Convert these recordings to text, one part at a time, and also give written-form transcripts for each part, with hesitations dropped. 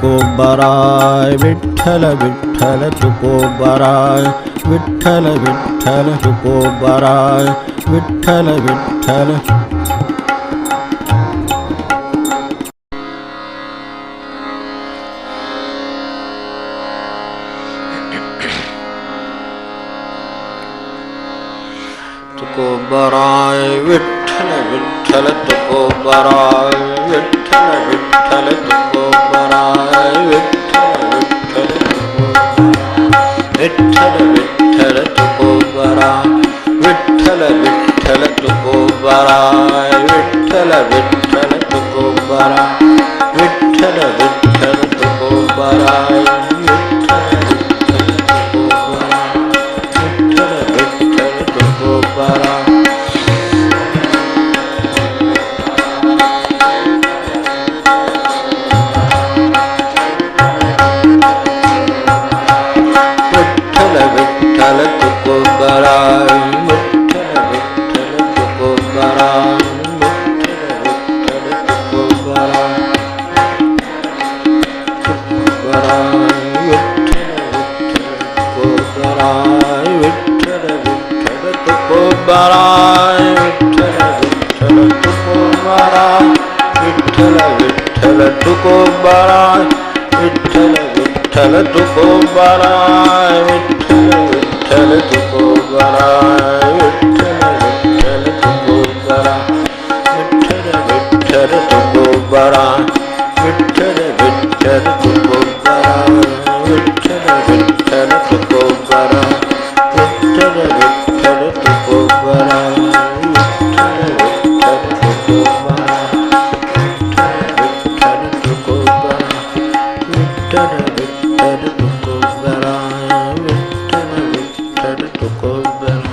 तुकोबाराय विठ्ठल विठ्ठल तुकोबाराय विठ्ठल विठ्ठल तुकोबाराय विठ्ठल विठ्ठल तुकोबाराय विठ्ठल विठ्ठल तुकोबाराय विठ्ठल विठ्ठल तुकोबाराय विठ्ठल विठ्ठल तुकोबाराय विठ्ठल विठ्ठल तुकोबाराय विठ्ठल विठ्ठल तुकोबाराय विठ्ठल विठ्ठल तुकोबाराय तुकोबाराय विठ्ठल विठ्ठल तुकोबाराय विठ्ठल विठ्ठल तुकोबाराय विठ्ठल विठ्ठल तुकोबाराय विठ्ठल विठ्ठल तुकोबाराय विठ्ठल विठ्ठल तुकोबाराय विठ्ठल विठ्ठल तुकोबाराय विठ्ठल विठ्ठल तुकोबाराय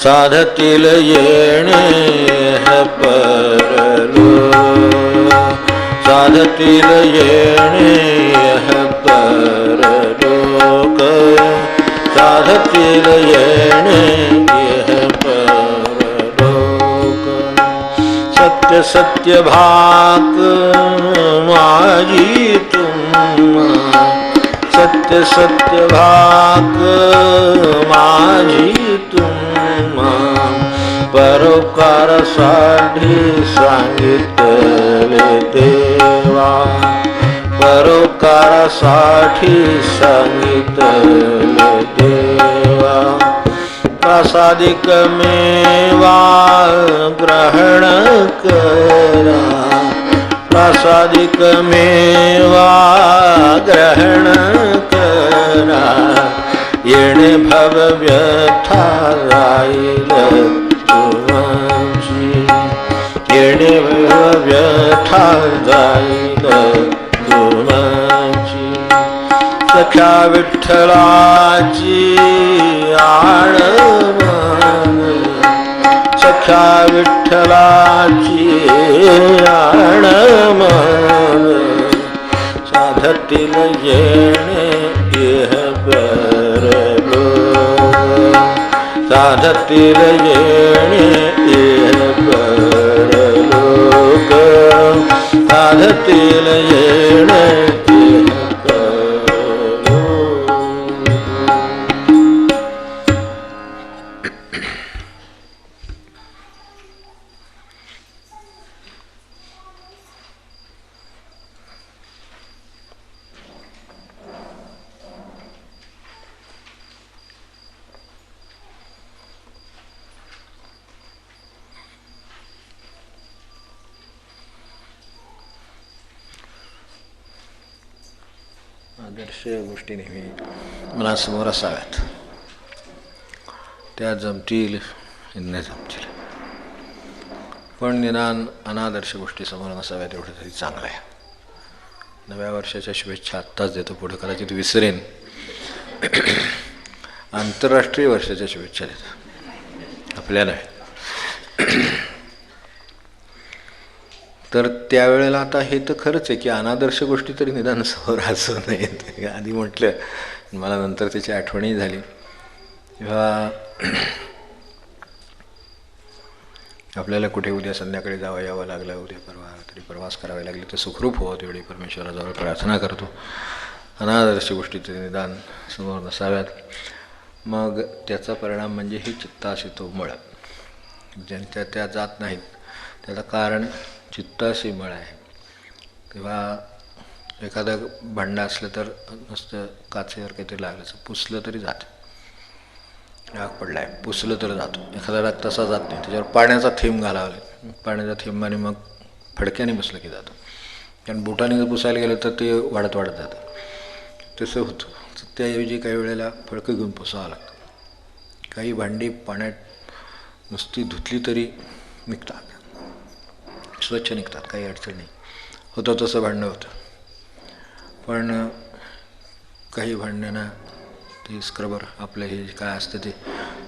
साधतील येणे परलोक साधतील येणे परलोक साधतील येणे परलोक सत्य सत्य भाक माझी तुम्हा सत्य सत्य भाक माझी तुम्हा परोपकारासाठी सांगितले देवा परोपकारासाठी सांगितले देवा प्रसादिक मेवा ग्रहण करा प्रसादिक मेवा ग्रहण करा येणे भव व्यथा राहील तुमची येणे भव व्यथा जाईल तुमची सख्या विठ्ठलाची आळवण सख्या विठ्ठलाची आळवण साधतील येणे इह परलोक साधतील येणे इह परलोक साधतील येणे इह आदर्श गोष्टी नेहमी मनासमोर असाव्यात. त्या जमतील न जमतील, पण निदान अनादर्श गोष्टी समोर नसाव्यात एवढं तरी चांगलं आहे. नव्या वर्षाच्या शुभेच्छा आत्ताच देतो, पुढे कदाचित विसरेन. आंतरराष्ट्रीय वर्षाच्या शुभेच्छा देतो आपल्याला. तर त्यावेळेला आता हे तर खरंच आहे की अनादर्श गोष्टी तरी निदान समोर असू नयेत. आधी म्हटलं, मला नंतर त्याची आठवणही झाली. किंवा आपल्याला कुठे उद्या संध्याकाळी यावं लागलं, उद्या परवा तरी प्रवास करावे लागले, तर सुखरूप व्हावं तेवढी परमेश्वराजवळ प्रार्थना करतो. अनादर्श गोष्टी तरी निदान समोर नसाव्यात. मग त्याचा परिणाम म्हणजे ही चित्ताशी तो मळ, ज्यांच्या त्या जात नाहीत त्याचं कारण चित्ताशी मळ आहे. तेव्हा एखादं भांडं असलं तर नुसतं काचेवर काहीतरी लागलं तर पुसलं तरी जातं, राग पडला आहे पुसलं तर जातो. एखादा राग तसा जात नाही, त्याच्यावर पाण्याचा थेंब घालावा लागेल, पाण्याचा थेंबाने मग फडक्याने पुसलं की जातं. कारण बोटाने जर पुसायला गेलं तर ते वाढत वाढत जातं, तसं होतं. तर त्याऐवजी काही वेळेला फडकं घेऊन पुसावं लागतं. काही भांडी पाण्यात नुसती धुतली तरी निघतात, स्वच्छ निघतात, काही अडचण नाही. होतं तसं भांडं होतं. पण काही भांड्यांना ते स्क्रबर आपलं हे काय असतं ते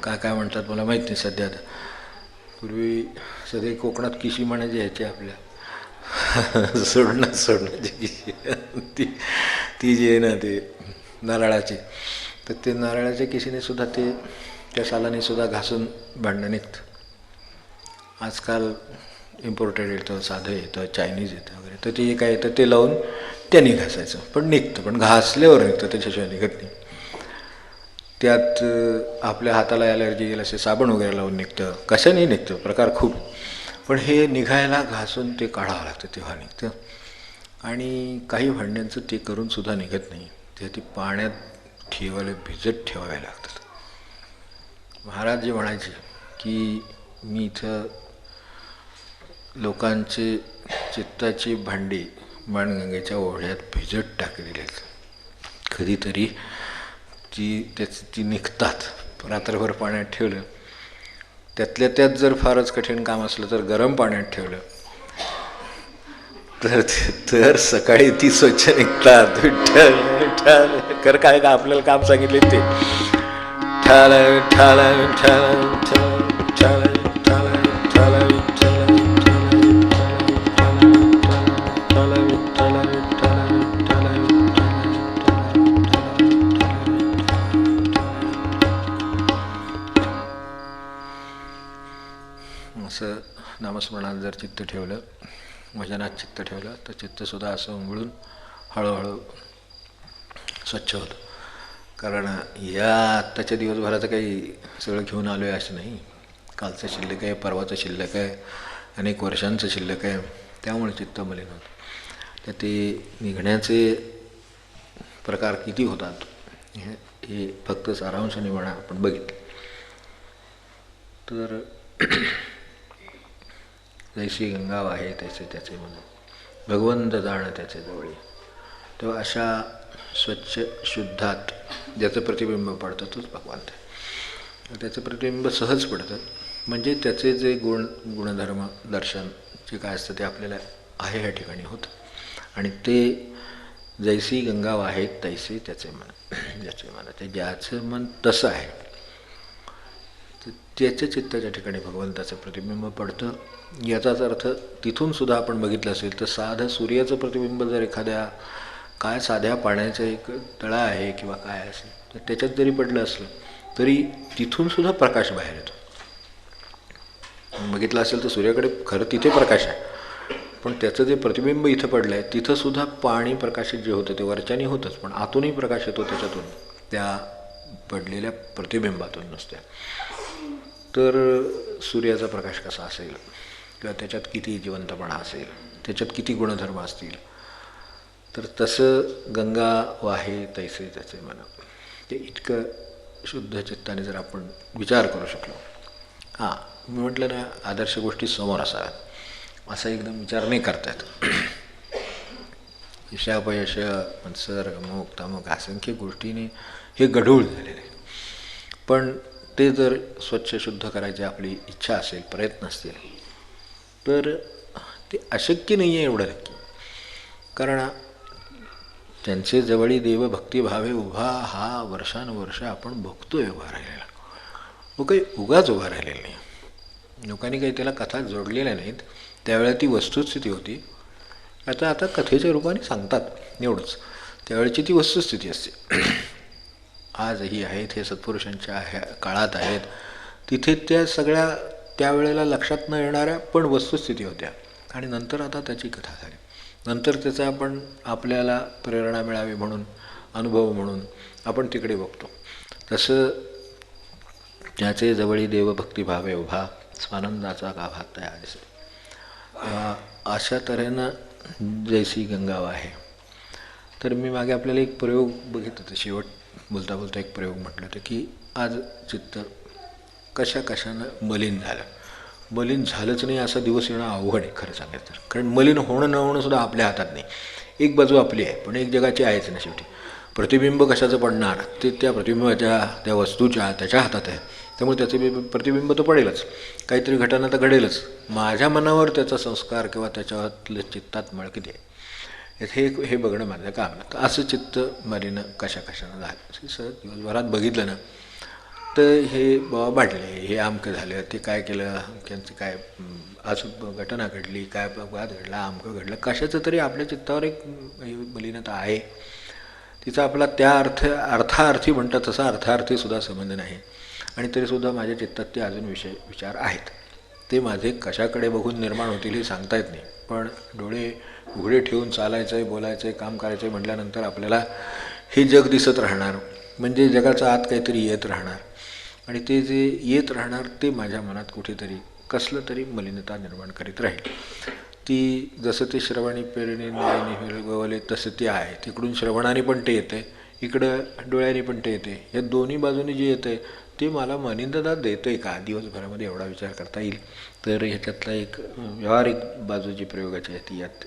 काय म्हणतात मला माहीत नाही सध्या. पूर्वी सगळे कोकणात किशी म्हणायची ह्याची आपल्या सोडण्याची किशी ती जी आहे ना ते नारळाची, तर ते नारळाच्या किशीने सुद्धा ते त्या सालाने सुद्धा घासून भांडं निघतं. आजकाल इम्पोर्टेड येतं, साधं येतं, चायनीज येतं वगैरे, तर ते काय येतं ते लावून त्यांनी घासायचं, पण निघतं, पण घासल्यावर निघतं, त्याच्याशिवाय निघत नाही. त्यात आपल्या हाताला ॲलर्जी गेलं असे साबण वगैरे लावून निघतं, कशाने निघतं, प्रकार खूप. पण हे निघायला घासून ते काढावं लागतं तेव्हा निघतं. आणि काही भांड्यांचं ते करूनसुद्धा निघत नाही, ते पाण्यात भिजत ठेवावे लागतात. महाराज जे म्हणायचे की मी इथं लोकांचे चित्ताची भांडी माणगंगेच्या ओढ्यात भिजत टाकलेली आहेत, कधीतरी ती निघतात. रात्रभर पाण्यात ठेवलं, त्यातल्या त्यात जर फारच कठीण काम असलं तर गरम पाण्यात ठेवलं तर सकाळी ती स्वच्छ निघतात. विठ्ठल कर काय का आपल्याला काम सांगितले ते ठाल ठाल ठाल ठाल ठाल ठाल असं नामस्मरणात जर चित्त ठेवलं, भजनात चित्त ठेवलं, तर चित्तसुद्धा असं उमळून हळूहळू स्वच्छ होतं. कारण या आत्ताच्या दिवसभराचं काही सगळं घेऊन आलो आहे असं नाही, कालचं शिल्लक आहे, परवाचं शिल्लक आहे, अनेक वर्षांचं शिल्लक आहे, त्यामुळे चित्त मलिन होतं. तर ते निघण्याचे प्रकार किती होतात हे फक्त सारांशाने म्हणा आपण बघितलं तर जैसी गंगा वाहे तैसे त्याचे मन, भगवंत जाणं त्याचे जवळी. तेव्हा अशा स्वच्छ शुद्धात ज्याचं प्रतिबिंब पडतं तोच भगवंत आहे. त्याचं प्रतिबिंब सहज पडतं, म्हणजे त्याचे जे गुणधर्म दर्शन जे काय असतं ते आपल्याला आहे ह्या ठिकाणी होतं. आणि ते जैसी गंगा वाहे तैसे त्याचे मन, ज्याचे मन ते ज्याचं मन तसं आहे त्याच्या चित्ताच्या ठिकाणी भगवंताचं प्रतिबिंब पडतं. याचाच अर्थ तिथून सुद्धा आपण बघितलं असेल तर साधं सूर्याचं प्रतिबिंब जर एखाद्या काय साध्या पाण्याचं एक तळा आहे किंवा काय असेल तर त्याच्यात जरी पडलं असलं तरी तिथून सुद्धा प्रकाश बाहेर येतो. बघितलं असेल तर सूर्याकडे खरं तिथे प्रकाश आहे, पण त्याचं जे प्रतिबिंब इथं पडलं आहे तिथं सुद्धा पाणी प्रकाशित जे होतं ते वरच्याने होतंच, पण आतूनही प्रकाश येतो त्याच्यातून, त्या पडलेल्या प्रतिबिंबातून नुसत्या. तर सूर्याचा प्रकाश कसा असेल किंवा त्याच्यात किती जिवंतपणा असेल, त्याच्यात किती गुणधर्म असतील, तर तसं गंगा वाहे तैसे त्याचे मन, ते इतकं शुद्ध चित्ताने जर आपण विचार करू शकलो. हां, मी म्हटलं ना आदर्श गोष्टी समोर असाव्यात, असा एकदम विचार नाही करता येत. यशापयश मत्सर अमुक तमुक असंख्य गोष्टीने हे गढूळ झालेलं आहे. पण ते जर स्वच्छ शुद्ध करायची आपली इच्छा असेल, प्रयत्न असतील, तर ते अशक्य नाही आहे एवढं नक्की. कारण त्यांचे जवळी देव भक्तिभावे उभा हा वर्षानुवर्ष आपण बघतोय उभा राहिलेला. तो काही उगाच उभा राहिलेला नाही. लोकांनी काही त्याला कथा जोडलेल्या नाहीत, त्यावेळेला ती वस्तुस्थिती होती. आता कथेच्या रूपाने सांगतात एवढंच. त्यावेळेची ती वस्तुस्थिती असते. आजही आहेत, हे सत्पुरुषांच्या काळात आहेत. तिथे त्या सगळ्या त्यावेळेला लक्षात न येणाऱ्या पण वस्तुस्थिती होत्या. आणि नंतर आता त्याची कथा झाली. नंतर त्याचा आपण आपल्याला प्रेरणा मिळावी म्हणून, अनुभव म्हणून आपण तिकडे बघतो. तसं त्याचे जवळी देवभक्तिभावे उभा, स्वानंदाचा गाभा तया दिसे. अशा तऱ्हेनं जैसी गंगा वाहे. तर मी मागे आपल्याला एक प्रयोग बघितलं होतं, शेवट बोलता बोलता एक प्रयोग म्हटलं होतं की आज चित्त कशानं मलिन झालं. मलिन झालंच नाही असा दिवस येणं अवघड आहे खरं सांगायचं तर. कारण मलिन होणं न होणं सुद्धा आपल्या हातात नाही. एक बाजू आपली आहे, पण एक जगाची आहेच ना शेवटी. प्रतिबिंब कशाचं पडणार ते त्या प्रतिबिंबाच्या, त्या वस्तूच्या, त्याच्या हातात आहे. त्यामुळे त्याचे प्रतिबिंब तर पडेलच, काहीतरी घटना तर घडेलच. माझ्या मनावर त्याचा संस्कार किंवा त्याच्यातलं चित्तात मळ किती आहे हे बघणं माझं काम. तर असं चित्त मलिन कशानं झालं. सहज दिवसभरात बघितलं ना तर हे बाबा वाढले, हे अमकं झालं, ते काय केलं, त्यांचं काय असं घटना घडली, काय अपघात घडला, अमकं घडलं, कशाचं तरी आपल्या चित्तावर एक मलिनता आहे. तिचा आपला त्या अर्थार्थी म्हणतात तसा अर्थार्थीसुद्धा संबंध नाही. आणि तरीसुद्धा माझ्या चित्तात ते अजून विचार आहेत. ते माझे कशाकडे बघून निर्माण होतील हे सांगता येत नाही. पण डोळे उघडे ठेवून चालायचं आहे, बोलायचं आहे, काम करायचं आहे म्हटल्यानंतर आपल्याला हे जग दिसत राहणार. म्हणजे जगाचा आत काहीतरी येत राहणार. आणि ते जे येत राहणार ते माझ्या मनात कुठेतरी कसलं तरी मलिनता निर्माण करीत राहील. ती जसं ते श्रवणी पेरणी गवले तसं ते आहे. तिकडून श्रवणाने पण ते येते, इकडं डोळ्याने पण ते येते. या दोन्ही बाजूने जे येतं ते मला मलिनता देतं आहे का दिवसभरामध्ये एवढा विचार करता येईल. तर ह्याच्यातला एक व्यावहारिक बाजू जी प्रयोगाची आहे ती यात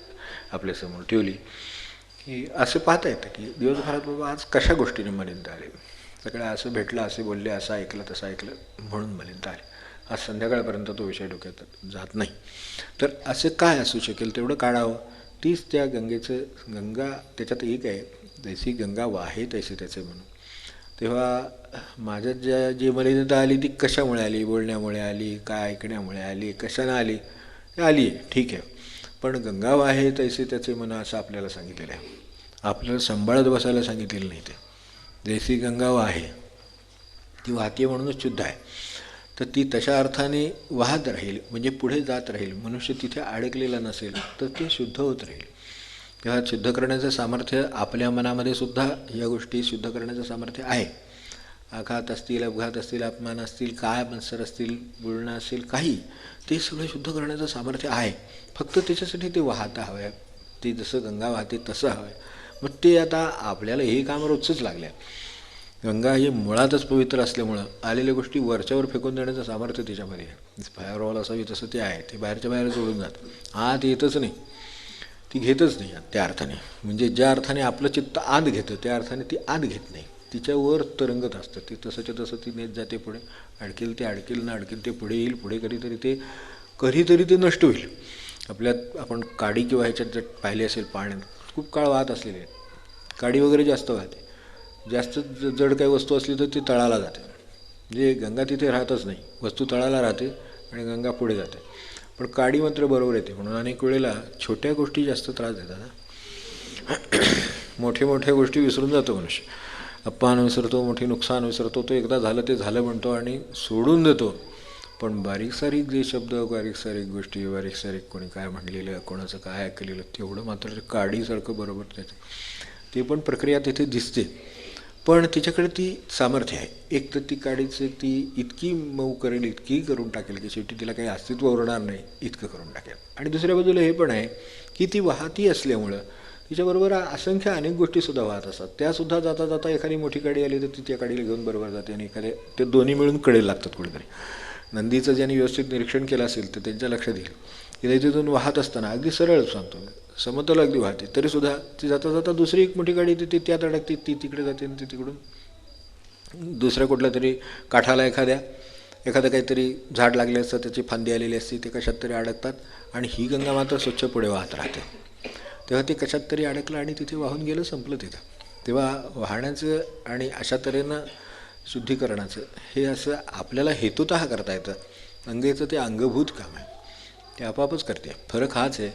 आपल्यासमोर ठेवली की असं पाहता येतं की दिवसभरात बाबा आज कशा गोष्टीने मलिनता आली. सगळं असं भेटलं, असे बोलले, असं ऐकलं, तसं ऐकलं म्हणून मलिनता आली. आज संध्याकाळपर्यंत तो विषय डोक्यात जात नाही. तर असं काय असू शकेल तेवढं काढावं. तीच त्या गंगेचं, गंगा त्याच्यात एक आहे, जैसी गंगा वाहे तैसे त्याचे म्हणून. तेव्हा माझ्यात जी मलिनता आली ती कशामुळे आली, बोलण्यामुळे आली, काय ऐकण्यामुळे आली, कशानं आली, आली आहे ठीक आहे. पण गंगा वाहे तैसे त्याचे म्हणा असं आपल्याला सांगितलेलं आहे. आपल्याला सांभाळत बसायला सांगितलेलं नाही. ते जैसी गंगा वाहे, ती वाहते म्हणूनच शुद्ध आहे. तर ती तशा अर्थाने वाहत राहील, म्हणजे पुढे जात राहील. मनुष्य तिथे अडकलेला नसेल तर ते शुद्ध होत राहील. तेव्हा शुद्ध करण्याचं सामर्थ्य आपल्या मनामध्ये सुद्धा या गोष्टी शुद्ध करण्याचं सामर्थ्य आहे. आघात असतील, अपघात असतील, अपमान असतील, काय मनसर असतील, बोलणं असेल, काही ते सगळं शुद्ध करण्याचं सामर्थ्य आहे. फक्त त्याच्यासाठी ते वाहता हवं आहे. ते जसं गंगा वाहते तसं हवं आहे. मग ते आता आपल्याला हे काम रोजचंच लागलं आहे. गंगा ही मुळातच पवित्र असल्यामुळं आलेल्या गोष्टी वरच्यावर फेकून देण्याचं सामर्थ्य त्याच्यामध्ये आहे. बाहेर असावी तसं ते आहे. ते बाहेरच्या बाहेर जोडून जातं. आत येतच नाही, ती घेतच नाही त्या अर्थाने. म्हणजे ज्या अर्थाने आपलं चित्त आत घेतं त्या अर्थाने ती आत घेत नाही. तिच्यावर तरंगत असतं. ती तसंच्या तसं ती नेत जाते पुढे. अडकेल ते अडकेल ना अडकेल ते पुढे येईल. पुढे कधीतरी ते नष्ट होईल. आपल्यात आपण काडी किंवा ह्याच्यात जर पाहिले असेल पाण्यात खूप काळ वाहत असलेली आहे. काडी वगैरे जास्त वाहते. जास्त जड काही वस्तू असली तर ती तळाला जाते. म्हणजे गंगा तिथे राहतच नाही. वस्तू तळाला राहते आणि गंगा पुढे जाते. पण काडी मात्र बरोबर येते. म्हणून अनेक वेळेला छोट्या गोष्टी जास्त त्रास देतात. मोठ्या गोष्टी विसरून जातो मनुष्य. अपमान विसरतो, मोठी नुकसान विसरतो. तो एकदा झालं ते झालं म्हणतो आणि सोडून देतो. पण बारीक सारीक जे शब्द, बारीक सारीक गोष्टी, बारीक सारीक कोणी काय म्हणलेलं, कोणाचं काय ऐकलेलं तेवढं मात्र काडीसारखं बरोबर त्याचं. ते पण प्रक्रिया तिथे दिसते. पण तिच्याकडे ती सामर्थ्य आहे. एक तर ती काडीचं ती इतकी मऊ करेल, इतकी करून टाकेल की शेवटी तिला काही अस्तित्व उरणार नाही इतकं करून टाकेल. आणि दुसऱ्या बाजूला हे पण आहे की ती वाहती असल्यामुळं तिच्याबरोबर असंख्य अनेक गोष्टीसुद्धा वाहत असतात. त्यासुद्धा जाता जाता एखादी मोठी काडी आली तर ती त्या काडीला घेऊन बरोबर जाते आणि ते दोन्ही मिळून कडेला लागतात कुठेतरी. नंदीचं ज्यांनी व्यवस्थित निरीक्षण केलं असेल तर त्यांच्या लक्षात येईल की तिथून वाहत असताना अगदी सरळ सांगतो समतल अगदी वाहते तरीसुद्धा ती जाता जाता दुसरी एक मोठी गाडी येते, त्यात अडकते, ती तिकडे जाते आणि ती तिकडून दुसऱ्या कुठल्या तरी काठाला एखादं काहीतरी झाड लागले असतं, त्याची फांदी आलेली असते, ते कशात तरी अडकतात. आणि ही गंगा मात्र स्वच्छ पुढे वाहत राहते. तेव्हा ते कशात तरी अडकलं आणि तिथे वाहून गेलं, संपलं तिथं. तेव्हा वाहण्याचं आणि अशा तऱ्हेनं शुद्धीकरणाचं हे असं आपल्याला हेतुतः करता येतं. गंगेचं ते अंगभूत काम आहे. ते आपोआपच करते. फरक हाच आहे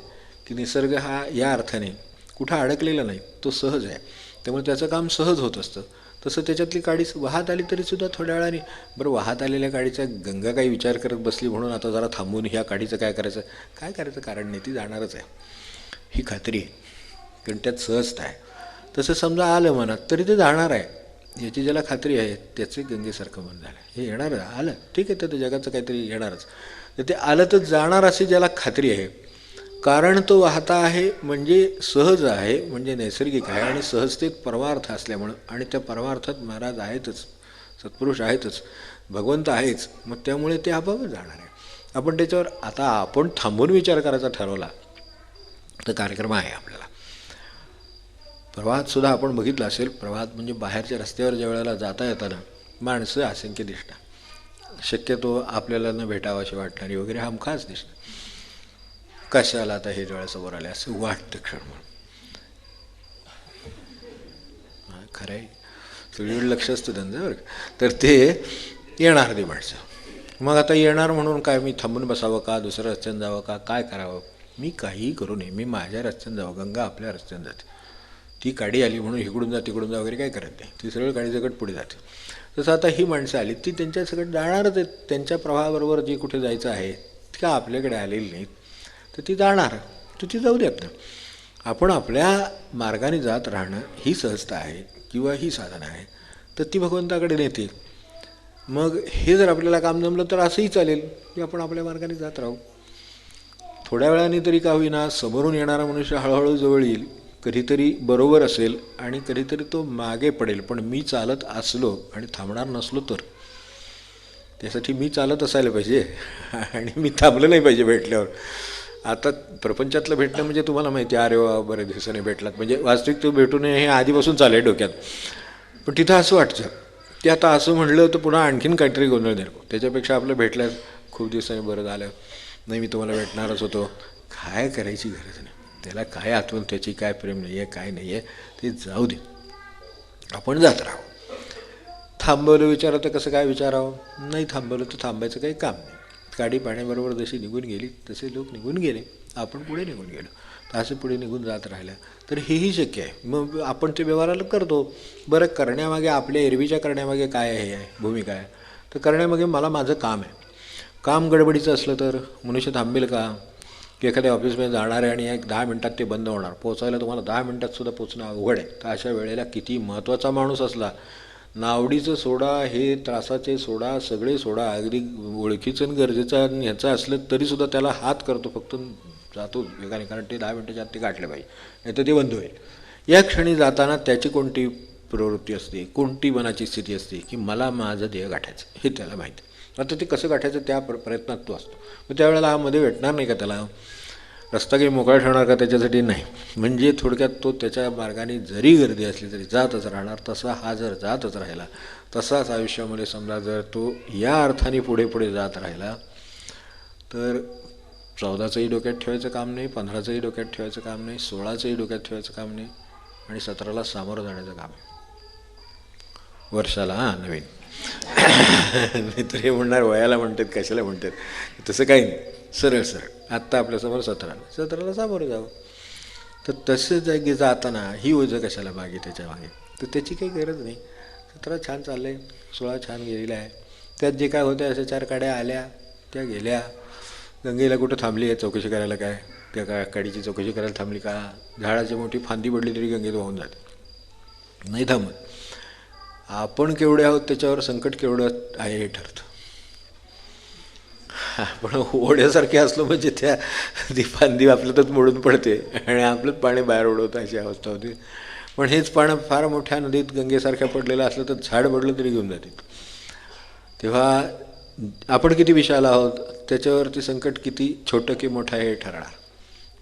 की निसर्ग हा या अर्थाने कुठं अडकलेला नाही, तो सहज आहे, त्यामुळे त्याचं काम सहज होत असतं. तसं त्याच्यातली काडी वाहत आली तरीसुद्धा थोड्या वेळाने, बरं वाहत आलेल्या काडीचा गंगा काही विचार करत बसली म्हणून आता जरा थांबून ह्या काडीचं काय करायचं कारण नाही, ती जाणारच आहे, ही खात्री आहे, कारण त्यात सहजता आहे. तसं समजा आलं मनात तरी ते जाणार आहे, याची ज्याला खात्री आहे त्याचे गंगेसारखं मन झालं. हे येणार आलं ठीक आहे, तर ते जगाचं काहीतरी येणारच, तर ते आलं तर जाणार अशी ज्याला खात्री आहे, कारण तो वाहता आहे म्हणजे सहज आहे, म्हणजे नैसर्गिक आहे, आणि सहजतेत परमार्थ असल्यामुळं, आणि त्या परमार्थात महाराज आहेतच, सत्पुरुष आहेतच, भगवंत आहेच, मग त्यामुळे ते आपोआपच जाणार आहे. आपण त्याच्यावर आता आपण थांबून विचार करायचा ठरवला तर कार्यक्रम आहे आपल्याला. प्रवाहातसुद्धा आपण बघितलं असेल, प्रवाहात म्हणजे बाहेरच्या रस्त्यावर ज्या वेळेला जाता येताना माणसं असंख्य दिसतात, शक्यतो आपल्याला न भेटावाशी वाटणारी वगैरे हमखास दिसतात. कशाला आता हे डोळ्यासमोर आले असं वाटतं क्षण म्हणून. खरं आहे, सगळीकडे लक्ष असतं त्यांचं बरं. तर ते येणार ते माणसं. मग आता येणार म्हणून काय मी थांबून बसावं का, दुसऱ्या रस्त्यानं जावं का, काय करावं? मी काहीही करू नये, मी माझ्या रस्त्यानं जावं, गंगा आपल्या रस्त्यानं जाते. ती काडी आली म्हणून इकडून जा तिकडून जा वगैरे काय करत नाही, ती सरळ काडी सकट पुढे जाते. तसं आता ही माणसं आली ती त्यांच्या सकट जाणारच आहेत, त्यांच्या प्रवाहाबरोबर जे कुठे जायचं आहे ती का आपल्याकडे आलेली नाहीत, तर ती जाणार, तर ती जाऊ द्यात ना. आपण आपल्या मार्गाने जात राहणं ही सहजता आहे किंवा ही साधना आहे, तर ती भगवंताकडे नेते. मग हे जर आपल्याला काम जमलं तर असंही चालेल की आपण आपल्या मार्गाने जात राहू. थोड्या वेळाने तरी का होईना समोरून येणारा मनुष्य हळूहळू जवळ येईल, कधीतरी बरोबर असेल आणि कधीतरी तो मागे पडेल, पण मी चालत असलो आणि थांबणार नसलो तर, त्यासाठी मी चालत असायला पाहिजे आणि मी थांबलं नाही पाहिजे भेटल्यावर. आता प्रपंचातलं भेटणं म्हणजे तुम्हाला माहिती आहे, अरे वा बऱ्याच दिवसाने भेटलात, म्हणजे वास्तविक तो भेटू नये हे आधीपासून चालू आहे डोक्यात. पण तिथं असं वाटतं की आता असं म्हटलं तर पुन्हा आणखीन काहीतरी गोंधळ निर्माण, त्याच्यापेक्षा आपलं भेटल्यास खूप दिवसांनी बरं झालं, नाही मी तुम्हाला भेटणारच होतो, काय करायची गरज नाही, त्याला काय आठवण, त्याची काय प्रेम नाही आहे, काय नाही आहे, ते जाऊ दे, आपण जात राहू. थांबवलं विचारावं तर कसं काय विचारावं, नाही थांबवलं तर थांबायचं काही काम नाही. गाडी पाण्याबरोबर जशी निघून गेली तसे लोक निघून गेले, आपण पुढे निघून गेलो, तर असं पुढे निघून जात राहिलं तर हेही शक्य आहे. मग आपण ते व्यवहाराला करतो. बरं, करण्यामागे आपल्या एरवीच्या करण्यामागे काय आहे भूमिका आहे, तर करण्यामागे मला माझं काम आहे. काम गडबडीचं असलं तर मनुष्य थांबेल का, की एखाद्या ऑफिसमध्ये जाणार आहे आणि एक 10 मिनटात ते बंद होणार, पोचायला तुम्हाला 10 मिनटातसुद्धा पोचणं अवघड आहे, तर अशा वेळेला किती महत्त्वाचा माणूस असला, नावडीचं सोडा, हे त्रासाचे सोडा, सगळे सोडा, अगदी ओळखीचं आणि गरजेचं ह्याचं असलं तरीसुद्धा त्याला हात करतो, फक्त जातो वेगाने, कारण ते 10 मिनटाच्या आत ते गाठलं पाहिजे, नाही तर ते बंद होईल. या क्षणी जाताना त्याची कोणती प्रवृत्ती असते, कोणती मनाची स्थिती असते की मला माझं ध्येय गाठायचं, हे त्याला माहिती. आता ते कसं गाठायचं त्या प्रयत्नात तो असतो. मग त्यावेळेला हा मध्ये भेटणार नाही का, त्याला रस्ता काही मोकळा ठेवणार का, त्याच्यासाठी नाही. म्हणजे थोडक्यात तो त्याच्या मार्गाने जरी गर्दी असली तरी जातच राहणार. तसा हा जर जातच राहिला, तसाच आयुष्यामध्ये समजा जर तो या अर्थाने पुढे पुढे जात राहिला, तर 14चंही डोक्यात ठेवायचं काम नाही, 15चंही डोक्यात ठेवायचं काम नाही, 16चंही डोक्यात ठेवायचं काम नाही, आणि 17ला सामोरं जाण्याचं काम आहे. वर्षाला नवीन मित्र हे म्हणणार वयाला म्हणतात, कशाला म्हणतात, तसं काही नाही, सरळ सरळ आत्ता आपल्यासमोर 17ला सामोरं जावं. तर तसं जागी जाताना ही ओझं कशाला मागे त्याच्या मागे, तर त्याची काही गरज नाही. 17 छान चाललं आहे, 16 छान गेलेला आहे, त्यात जे काय होतं अशा 4 काड्या आल्या त्या गेल्या. गंगेला कुठं थांबली आहे चौकशी करायला, काय त्या काडीची चौकशी करायला थांबली का, झाडाची मोठी फांदी पडली तरी गंगेत वाहून जाते, नाही थांबत. आपण केवढे आहोत त्याच्यावर संकट केवढं आहे हे ठरतं. आपण ओढ्यासारखे असलो म्हणजे ती फांदी आपल्यातच मोडून पडते आणि आपलंच पाणी बाहेर उडवतं, अशी अवस्था होती. पण हेच पाणी फार मोठ्या नदीत गंगेसारख्या पडलेलं असलं तर झाड पडलं तरी घेऊन जाते. तेव्हा आपण किती विशाल आहोत त्याच्यावरती संकट किती छोटं की मोठं आहे हे ठरणार.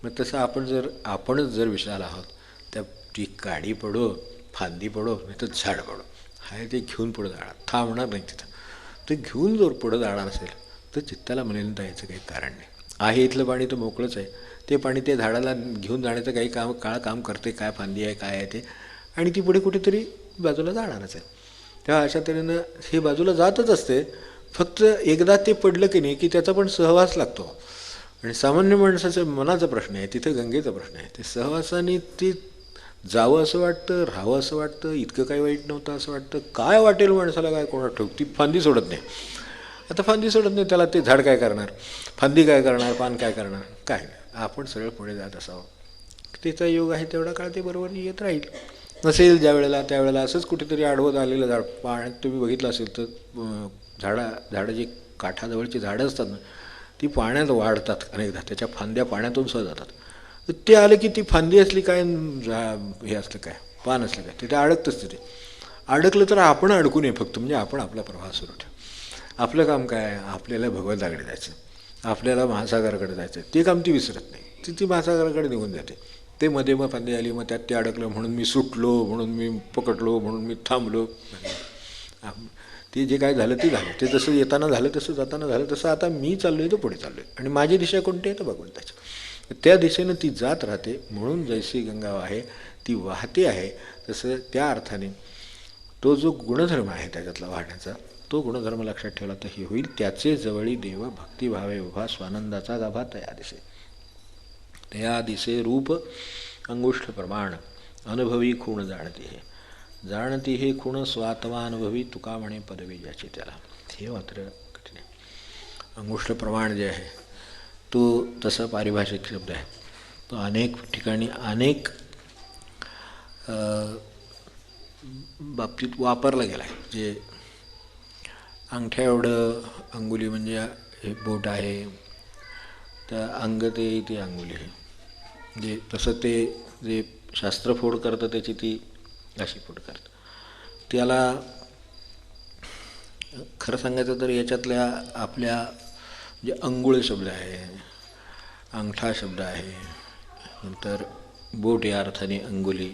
मग तसं आपणच जर विशाल आहोत, त्या ती काडी पडो, फांदी पडो, नाही तर झाड पडो, आहे ते घेऊन पुढं जाणार, थांबणार नाही तिथं. ते घेऊन जर पुढं जाणार असेल तर चित्ताला मलिनता यायचं काही कारण नाही. आहे इथलं पाणी तर मोकळंच आहे, ते पाणी ते झाडाला घेऊन जाण्याचं काही काम करते, काय फांदी आहे काय आहे ते, आणि ती पुढे कुठेतरी बाजूला जाणारच आहे. तेव्हा अशा तऱ्हेनं हे बाजूला जातच असते. फक्त एकदा ते पडलं की नाही की त्याचा पण सहवास लागतो. आणि सामान्य माणसाच्या मनाचा प्रश्न आहे, तिथं गंगेचा प्रश्न आहे. ते सहवासाने ती जावं असं वाटतं, राहावं असं वाटतं, इतकं काही वाईट नव्हतं असं वाटतं. काय वाटेल माणसाला काय कोणा ठेव, ती फांदी सोडत नाही. आता फांदी सोडत नाही, त्याला ते झाड काय करणार, फांदी काय करणार, पान काय करणार, काय नाही. आपण सरळ पुढे जात असावं. त्याचा योग आहे तेवढा काळ ते बरोबर येत राहील. नसेल ज्या वेळेला त्यावेळेला असंच कुठेतरी आडवत आलेलं झाड, पाण्यात तुम्ही बघितलं असेल तर झाडं जी काठाजवळची झाडं असतात ना, ती पाण्यात वाढतात अनेकदा, त्याच्या फांद्या पाण्यातून सहज जातात. तर ते आलं की ती फांदी असली काय, हे असलं काय, पान असलं काय, तिथे अडकतंच. तिथे अडकलं तर आपण अडकू नये फक्त, म्हणजे आपण आपला प्रवाह सुरू ठेव. आपलं काम काय, आपल्याला भगवंताकडे जायचं, आपल्याला महासागराकडे जायचं, ते काम ती विसरत नाही. ती महासागराकडे निघून जाते. ते मध्ये मग फांदी आली, मग त्यात ते अडकलं म्हणून मी सुटलो, म्हणून मी पकडलो, म्हणून मी थांबलो. ते जे काय झालं ते झालं. ते जसं येताना झालं तसं, जाताना झालं तसं. आता मी चाललो आहे तर पुढे चाललो आहे, आणि माझी दिशा कोणती आहे तर भगवंताची. त्या दिशेनं ती जात राहते. म्हणून जैसी गंगा आहे ती वाहते आहे. तसं त्या अर्थाने तो जो गुणधर्म आहे त्याच्यातला वाहण्याचा, तो गुणधर्म लक्षात ठेवला तर हे होईल. त्याचे जवळी देव भक्तिभावे उभा, स्वानंदाचा गाभा तया दिसे. तया दिसे रूप अंगुष्ठ प्रमाण, अनुभवी खूण जाणती हे. जाणती हे खूण स्वात्मा अनुभवी, तुका म्हणे पदवी ज्याची त्याला. हे मात्र कठीण आहे. अंगुष्ठ प्रमाण जे आहे तो तसा पारिभाषिक शब्द आहे. तो अनेक ठिकाणी अनेक बाबतीत वापरला गेला आहे. जे अंगठ्या एवढं अंगुली म्हणजे हे बोट आहे, तर अंग ते अंगुली आहे. जे तसं ते जे शास्त्रफोड करतं त्याची ती अशी फोड करतं. त्याला खरं सांगायचं तर याच्यातल्या आपल्या जे अंगुळ शब्द आहे, अंगठा शब्द आहे, नंतर बोट या अर्थाने अंगुली.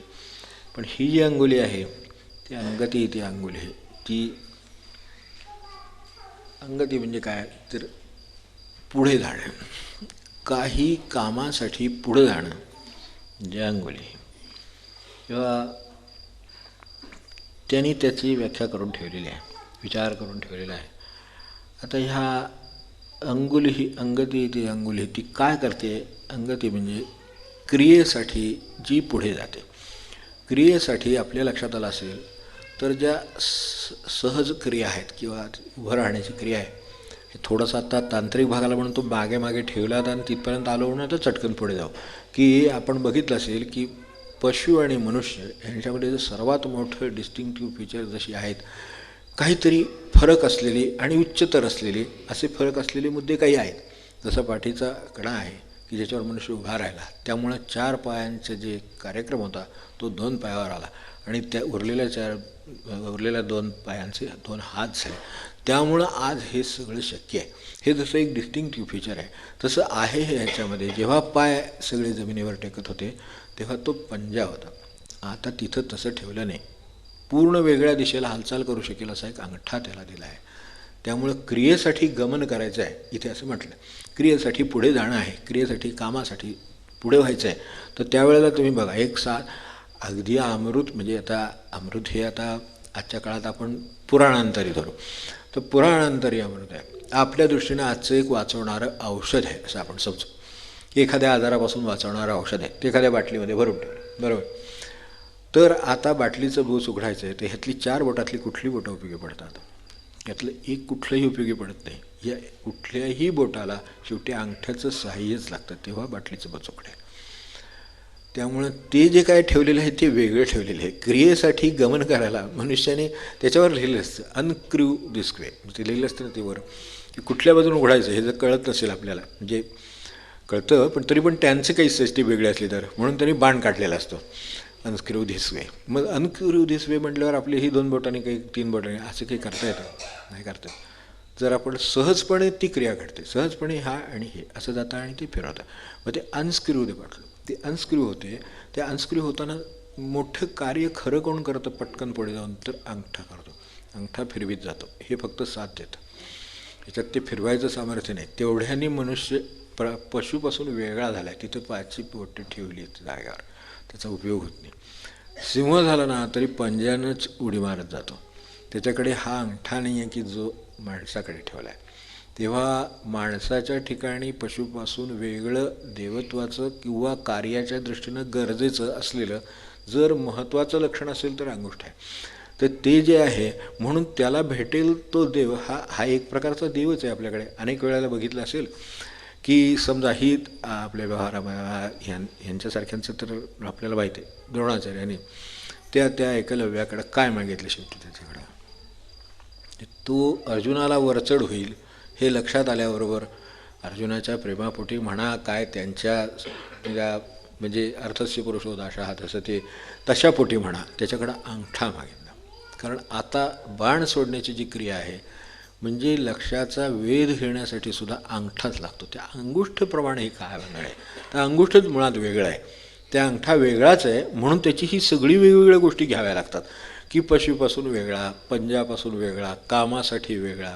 पण ही जी अंगुली आहे ती अंगती, ती अंगुली आहे. ती अंगती म्हणजे काय तर पुढे जाणं, काही कामासाठी पुढे जाणं जे अंगुली, किंवा त्यांनी त्याची व्याख्या करून ठेवलेली आहे, विचार करून ठेवलेला आहे. आता ह्या अंगुली, ही अंगती ती अंगुली ती काय करते. अंगती म्हणजे क्रियेसाठी जी पुढे जाते. क्रियेसाठी आपल्या लक्षात आलं असेल तर ज्या सहज क्रिया आहेत किंवा उभं राहण्याची क्रिया आहे, हे थोडंसं आता तांत्रिक भागाला म्हणतो मागे मागे ठेवलात आणि तिथपर्यंत आलो म्हणून तर चटकन पुढे जाऊ. की आपण बघितलं असेल की पशु आणि मनुष्य यांच्यामध्ये जे सर्वात मोठं डिस्टिंक्टिव्ह फीचर जशी आहेत, काहीतरी फरक असलेली आणि उच्चतर असलेली, असे फरक असलेले मुद्दे काही आहेत. जसं पाठीचा कडा आहे की ज्याच्यावर मनुष्य उभा राहिला, त्यामुळं 4 पायांचा जे कार्यक्रम होता तो 2 पायावर आला, आणि त्या उरलेल्या 2 पायांचे 2 हात झाले. त्यामुळं आज हे सगळं शक्य आहे. हे जसं एक डिस्टिंक्टिव्ह फीचर आहे तसं आहे हे ह्याच्यामध्ये. जेव्हा पाय सगळे जमिनीवर टेकत होते तेव्हा तो पंजा होता. आता तिथं तसं ठेवलं नाही. पूर्ण वेगळ्या दिशेला हालचाल करू शकेल असा एक अंगठा त्याला दिला आहे. त्यामुळं क्रियेसाठी गमन करायचं आहे इथे असं म्हटलं. क्रियेसाठी पुढे जाणं आहे, क्रियेसाठी कामासाठी पुढे व्हायचं आहे. तर त्यावेळेला तुम्ही बघा, एक अगदी अमृत, म्हणजे आता अमृत हे आता आजच्या काळात आपण पुराणांतरी धरू, तर पुराणांतरी अमृत आहे. आपल्या दृष्टीनं आजचं एक वाचवणारं औषध आहे असं आपण समजू. एखाद्या आजारापासून वाचवणारं औषध आहे, ते एखाद्या बाटलीमध्ये भरून ठेवलं, बरोबर. तर आता बाटलीचं भूस उघडायचं आहे, तर ह्यातली 4 बोटातली कुठली बोटं उपयोगी पडतात? यातलं एक कुठलंही उपयोगी पडत नाही. या कुठल्याही बोटाला शेवटी अंगठ्याचं सहाय्यच लागतं, तेव्हा बाटलीचं बच उघडेल. त्यामुळं ते जे काय ठेवलेलं आहे ते वेगळं ठेवलेलं आहे. क्रियेसाठी गमन करायला मनुष्याने त्याच्यावर लिहिलं असतं अनक्रिव दिस वे, ते लिहिलं असतं ना ते वर, की कुठल्या बाजून उघडायचं हे जर कळत नसेल आपल्याला, म्हणजे कळतं पण तरी पण त्यांचे काही सिस्टीम वेगळी असली तर, म्हणून त्यांनी बाण काढलेला असतो अनस्क्रिव धिस वे. मग अनस्क्रिव धिस वे म्हटल्यावर आपली ही 2 बोटांनी काही 3 बोटांनी असं काही करता येतं नाही करता. जर आपण सहजपणे ती क्रिया घडते, सहजपणे हा आणि हे असं जातं आणि ते फिरवतं. मग ते अनस्क्रिव दे म्हटलं, ते अनस्क्रिव होते. त्या अनस्क्रिव होताना मोठं कार्य खरं कोण करतं पटकन पुढे जाऊन, तर अंगठा करतो. अंगठा फिरवीत जातो, हे फक्त साथ देतं. ह्याच्यात ते फिरवायचं सामर्थ्य नाही. तेवढ्याने मनुष्य पशुपासून वेगळा झाला आहे. तिथं 5 बोटं ठेवली जागेवर, त्याचा उपयोग होत नाही. सिंह झाला ना तरी पंजानंच उडी मारत जातो. त्याच्याकडे हा अंगठा नाही आहे की जो माणसाकडे ठेवला आहे. तेव्हा माणसाच्या ठिकाणी पशुपासून वेगळं देवत्वाचं किंवा कार्याच्या दृष्टीनं गरजेचं असलेलं जर महत्त्वाचं लक्षण असेल तर अंगुष्ठ आहे. तर ते जे आहे म्हणून त्याला भेटेल तो देव हा एक प्रकारचा देवच आहे. आपल्याकडे अनेक वेळेला बघितलं असेल की समजा ही आपल्या व्यवहारामध्ये ह्यांच्यासारख्यांचं तर आपल्याला माहिती आहे, द्रोणाचार्याने त्या एकलव्याकडं काय मागितलं शेवटी त्याच्याकडं, तो अर्जुनाला वरचढ होईल हे लक्षात आल्याबरोबर अर्जुनाच्या प्रेमापोटी म्हणा काय त्यांच्या म्हणजे अर्थस्य पुरुषोदाशा तसं ते तशापोटी म्हणा त्याच्याकडं अंगठा मागितला. कारण आता बाण सोडण्याची जी क्रिया आहे म्हणजे लक्षाचा वेध घेण्यासाठी सुद्धा अंगठाच लागतो. त्या अंगुष्ठप्रमाणे हे काय होणार आहे, तर अंगुष्ठच मुळात वेगळं आहे, त्या अंगठा वेगळाच आहे म्हणून त्याची ही सगळी वेगवेगळ्या गोष्टी घ्याव्या लागतात की पशुपासून वेगळा, पंजापासून वेगळा, कामासाठी वेगळा,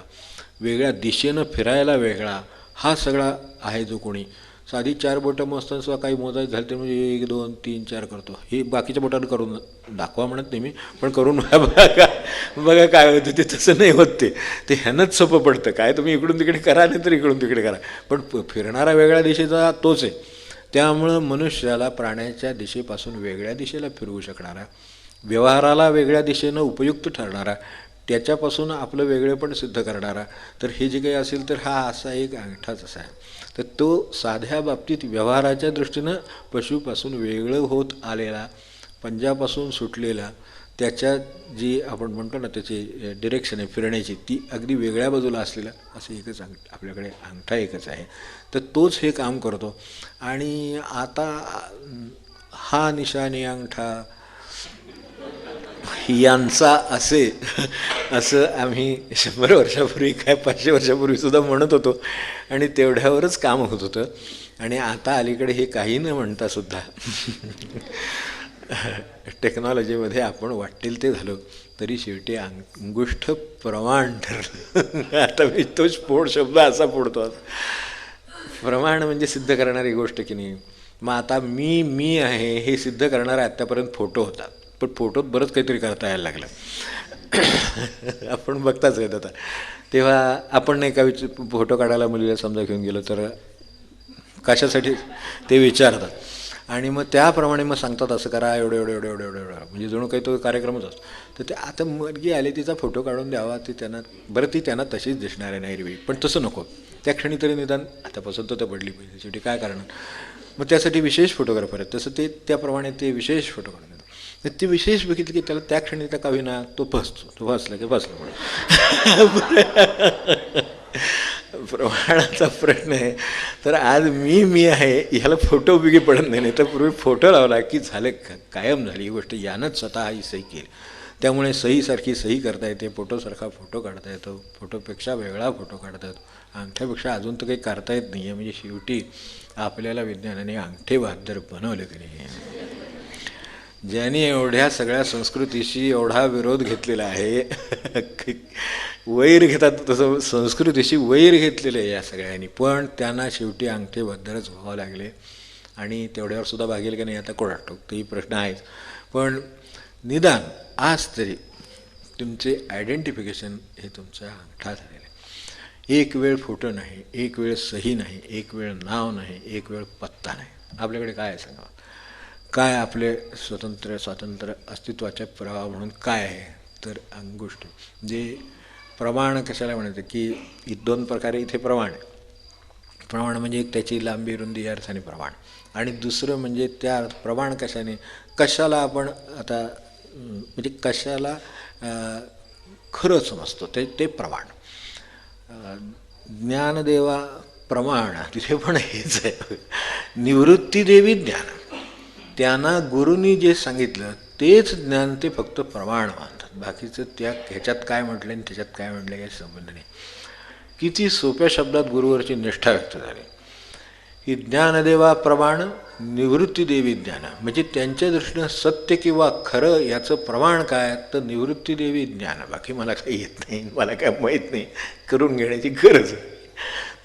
वेगळ्या दिशेनं फिरायला वेगळा, हा सगळा आहे जो कोणी साधी 4 बोटं मोजताना सुद्धा काही मोजायचं झालं ते म्हणजे 1 2 3 4 करतो. हे बाकीच्या बोटानं करून दाखवा म्हणत नाही मी, पण करून बघा काय होतं ते. तसं नाही होत ते ह्यानंच सोपं पडतं. काय तुम्ही इकडून तिकडे करा नाही तर इकडून तिकडे करा, पण फिरणारा वेगळ्या दिशेचा तोच आहे. त्यामुळं मनुष्याला प्राण्याच्या दिशेपासून वेगळ्या दिशेला फिरवू शकणारा, व्यवहाराला वेगळ्या दिशेनं उपयुक्त ठरणारा, त्याच्यापासून आपलं वेगळेपण सिद्ध करणारा, तर हे जे काही असेल तर हा असा एक अंगठाच असा आहे. तर तो साध्या बाबतीत व्यवहाराच्या दृष्टीनं पशुपासून वेगळं होत आलेला, पंजापासून सुटलेला, त्याच्या जी आपण म्हणतो ना त्याची डिरेक्शन आहे फिरण्याची ती अगदी वेगळ्या बाजूला असलेला असं एकच आपल्याकडे अंगठा एकच आहे. तर तोच हे काम करतो. आणि आता हा निशाणी अंगठा यांचा असे असं आम्ही 100 वर्षापूर्वी काय 500 वर्षापूर्वीसुद्धा म्हणत होतो आणि तेवढ्यावरच काम होत होतं. आणि आता अलीकडे हे काही न म्हणतासुद्धा टेक्नॉलॉजीमध्ये आपण वाटेल ते झालो तरी शेवटी अंगुष्ठ प्रमाण ठरलं. आता मी तो स्फोट शब्द असा फोडतो. प्रमाण म्हणजे सिद्ध करणारी गोष्ट की नाही. मग आता मी आहे हे सिद्ध करणारा आत्तापर्यंत फोटो होता, पण फोटोत बरंच काहीतरी करता यायला लागलं. आपण बघताच आहेत आता. तेव्हा आपण नाही का फोटो काढायला मुलीला समजा घेऊन गेलो तर कशासाठी ते विचारतात आणि मग त्याप्रमाणे मग सांगतात असं करा एवढं एवढं एवढं एवढं एवढं म्हणजे जणू काही तो कार्यक्रमच असतो. तर ते आता मुलगी आली तिचा फोटो काढून द्यावा, ती त्यांना बरं ती त्यांना तशीच दिसणार आहे नाही रे, पण तसं नको. त्या क्षणी तरी निदान आता पसंत तर पडली पाहिजे शेवटी काय करणार. मग त्यासाठी विशेष फोटोग्राफर आहेत, तसं ते त्याप्रमाणे ते विशेष फोटो काढून देतात. तर ते विशेष बघितलं की त्याला त्या क्षणी त्या का होईना तो फसतो, तो फसला की फसला म्हणून. प्रमाणाचा प्रश्न आहे. तर आज मी आहे ह्याला फोटो उपयोगी पडत नाही. तर पूर्वी फोटो लावला की झालं कायम झाली ही गोष्ट. यानंच स्वतः ही सही केली. त्यामुळे सहीसारखी सही करता येते, फोटोसारखा फोटो काढता येतो, फोटोपेक्षा वेगळा फोटो काढता येतो. अंगठ्यापेक्षा अजून तर काही करता येत नाही आहे. म्हणजे शेवटी आपल्याला विज्ञानाने अंगठे बहाद्दर बनवले की नाही. ज्यांनी एवढ्या सगळ्या संस्कृतीशी एवढा विरोध घेतलेला आहे, वैर घेतात तसं संस्कृतीशी वैर घेतलेलं आहे या सगळ्यांनी, पण त्यांना शेवटी अंगठे बहाद्दरच व्हावं लागले. आणि तेवढ्यावर सुद्धा भागेल की नाही आता कोण वाटतो तेही प्रश्न आहेच. पण निदान आज तरी तुमचे आयडेंटिफिकेशन हे तुमचा अंगठा झालेलं आहे. एक वेळ फोटो नाही, एक वेळ सही नाही, एक वेळ नाव नाही, एक वेळ पत्ता नाही. आपल्याकडे काय आहे सांगा, काय आपले स्वातंत्र्य अस्तित्वाच्या पुरावा म्हणून काय आहे तर अंगुष्ठ. जे प्रमाण कशाला म्हणायचं की 2 प्रकारे इथे प्रमाण आहे. प्रमाण म्हणजे एक त्याची लांबी रुंदी या अर्थाने प्रमाण, आणि दुसरं म्हणजे त्या प्रमाण कशाला आपण आता म्हणजे कशाला खरं समजतो ते प्रमाण. ज्ञानदेवा प्रमाण तिथे पण हेच आहे. निवृत्ती देवी ज्ञान, त्यांना गुरुनी जे सांगितलं तेच ज्ञान ते फक्त प्रमाण मानतात. बाकीचं त्या ह्याच्यात काय म्हटलं आणि त्याच्यात काय म्हटलं काही संबंध नाही. किती सोप्या शब्दात गुरुवरची निष्ठा व्यक्त झाली की ज्ञानदेवा प्रमाण निवृत्ती देवी ज्ञान. म्हणजे त्यांच्या दृष्टीनं सत्य किंवा खरं याचं प्रमाण काय तर निवृत्ती देवी ज्ञान. बाकी मला काही येत नाही, मला काय माहीत नाही, करून घेण्याची गरज.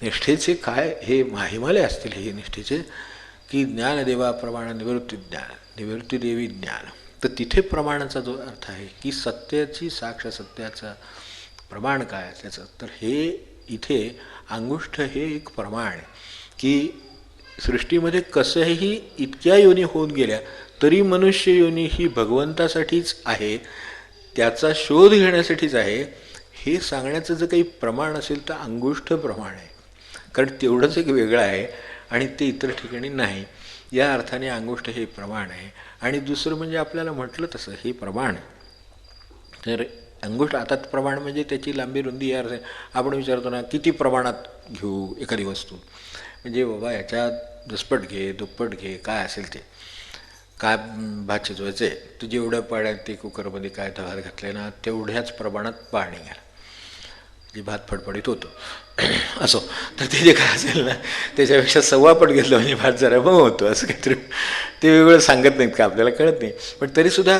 निष्ठेचे काय हे हिमालय असतील हे निष्ठेचे की ज्ञानदेवा प्रमाण निवृत्ती ज्ञान, निवृत्ती देवी ज्ञान. तर तिथे प्रमाणाचा जो अर्थ आहे की सत्याची साक्ष, सत्याचं प्रमाण काय त्याचं, तर हे इथे अंगुष्ठ हे एक प्रमाण आहे की सृष्टीमध्ये कसंही इतक्या योनी होऊन गेल्या तरी मनुष्य योनी ही भगवंतासाठीच आहे, त्याचा शोध घेण्यासाठीच आहे, हे सांगण्याचं जर काही प्रमाण असेल तर अंगुष्ठ प्रमाण आहे. कारण तेवढंच एक वेगळं आहे आणि ते इतर ठिकाणी नाही. या अर्थाने अंगुष्ठ हे प्रमाण आहे. आणि दुसरं म्हणजे आपल्याला म्हटलं तसं हे प्रमाण तर अंगुष्ठ आता प्रमाण म्हणजे त्याची लांबी रुंदी या अर्थ आपण विचारतो ना किती प्रमाणात घेऊ एखादी वस्तू, म्हणजे बाबा ह्याच्यात दसपट घे दुप्पट घे काय असेल ते, काय भात शिजवायचं आहे तर जेवढ्या पाण्यात ते कुकरमध्ये काय भात घातले ना तेवढ्याच प्रमाणात पाणी घाल, जे भात फडफडीत होतो असो. तर ते जे काय असेल ना त्याच्यापेक्षा 1.25 पट घेतलं म्हणजे भात जरा मग होतो असं काहीतरी. ते वेगळं सांगत नाहीत का आपल्याला कळत नाही, पण तरीसुद्धा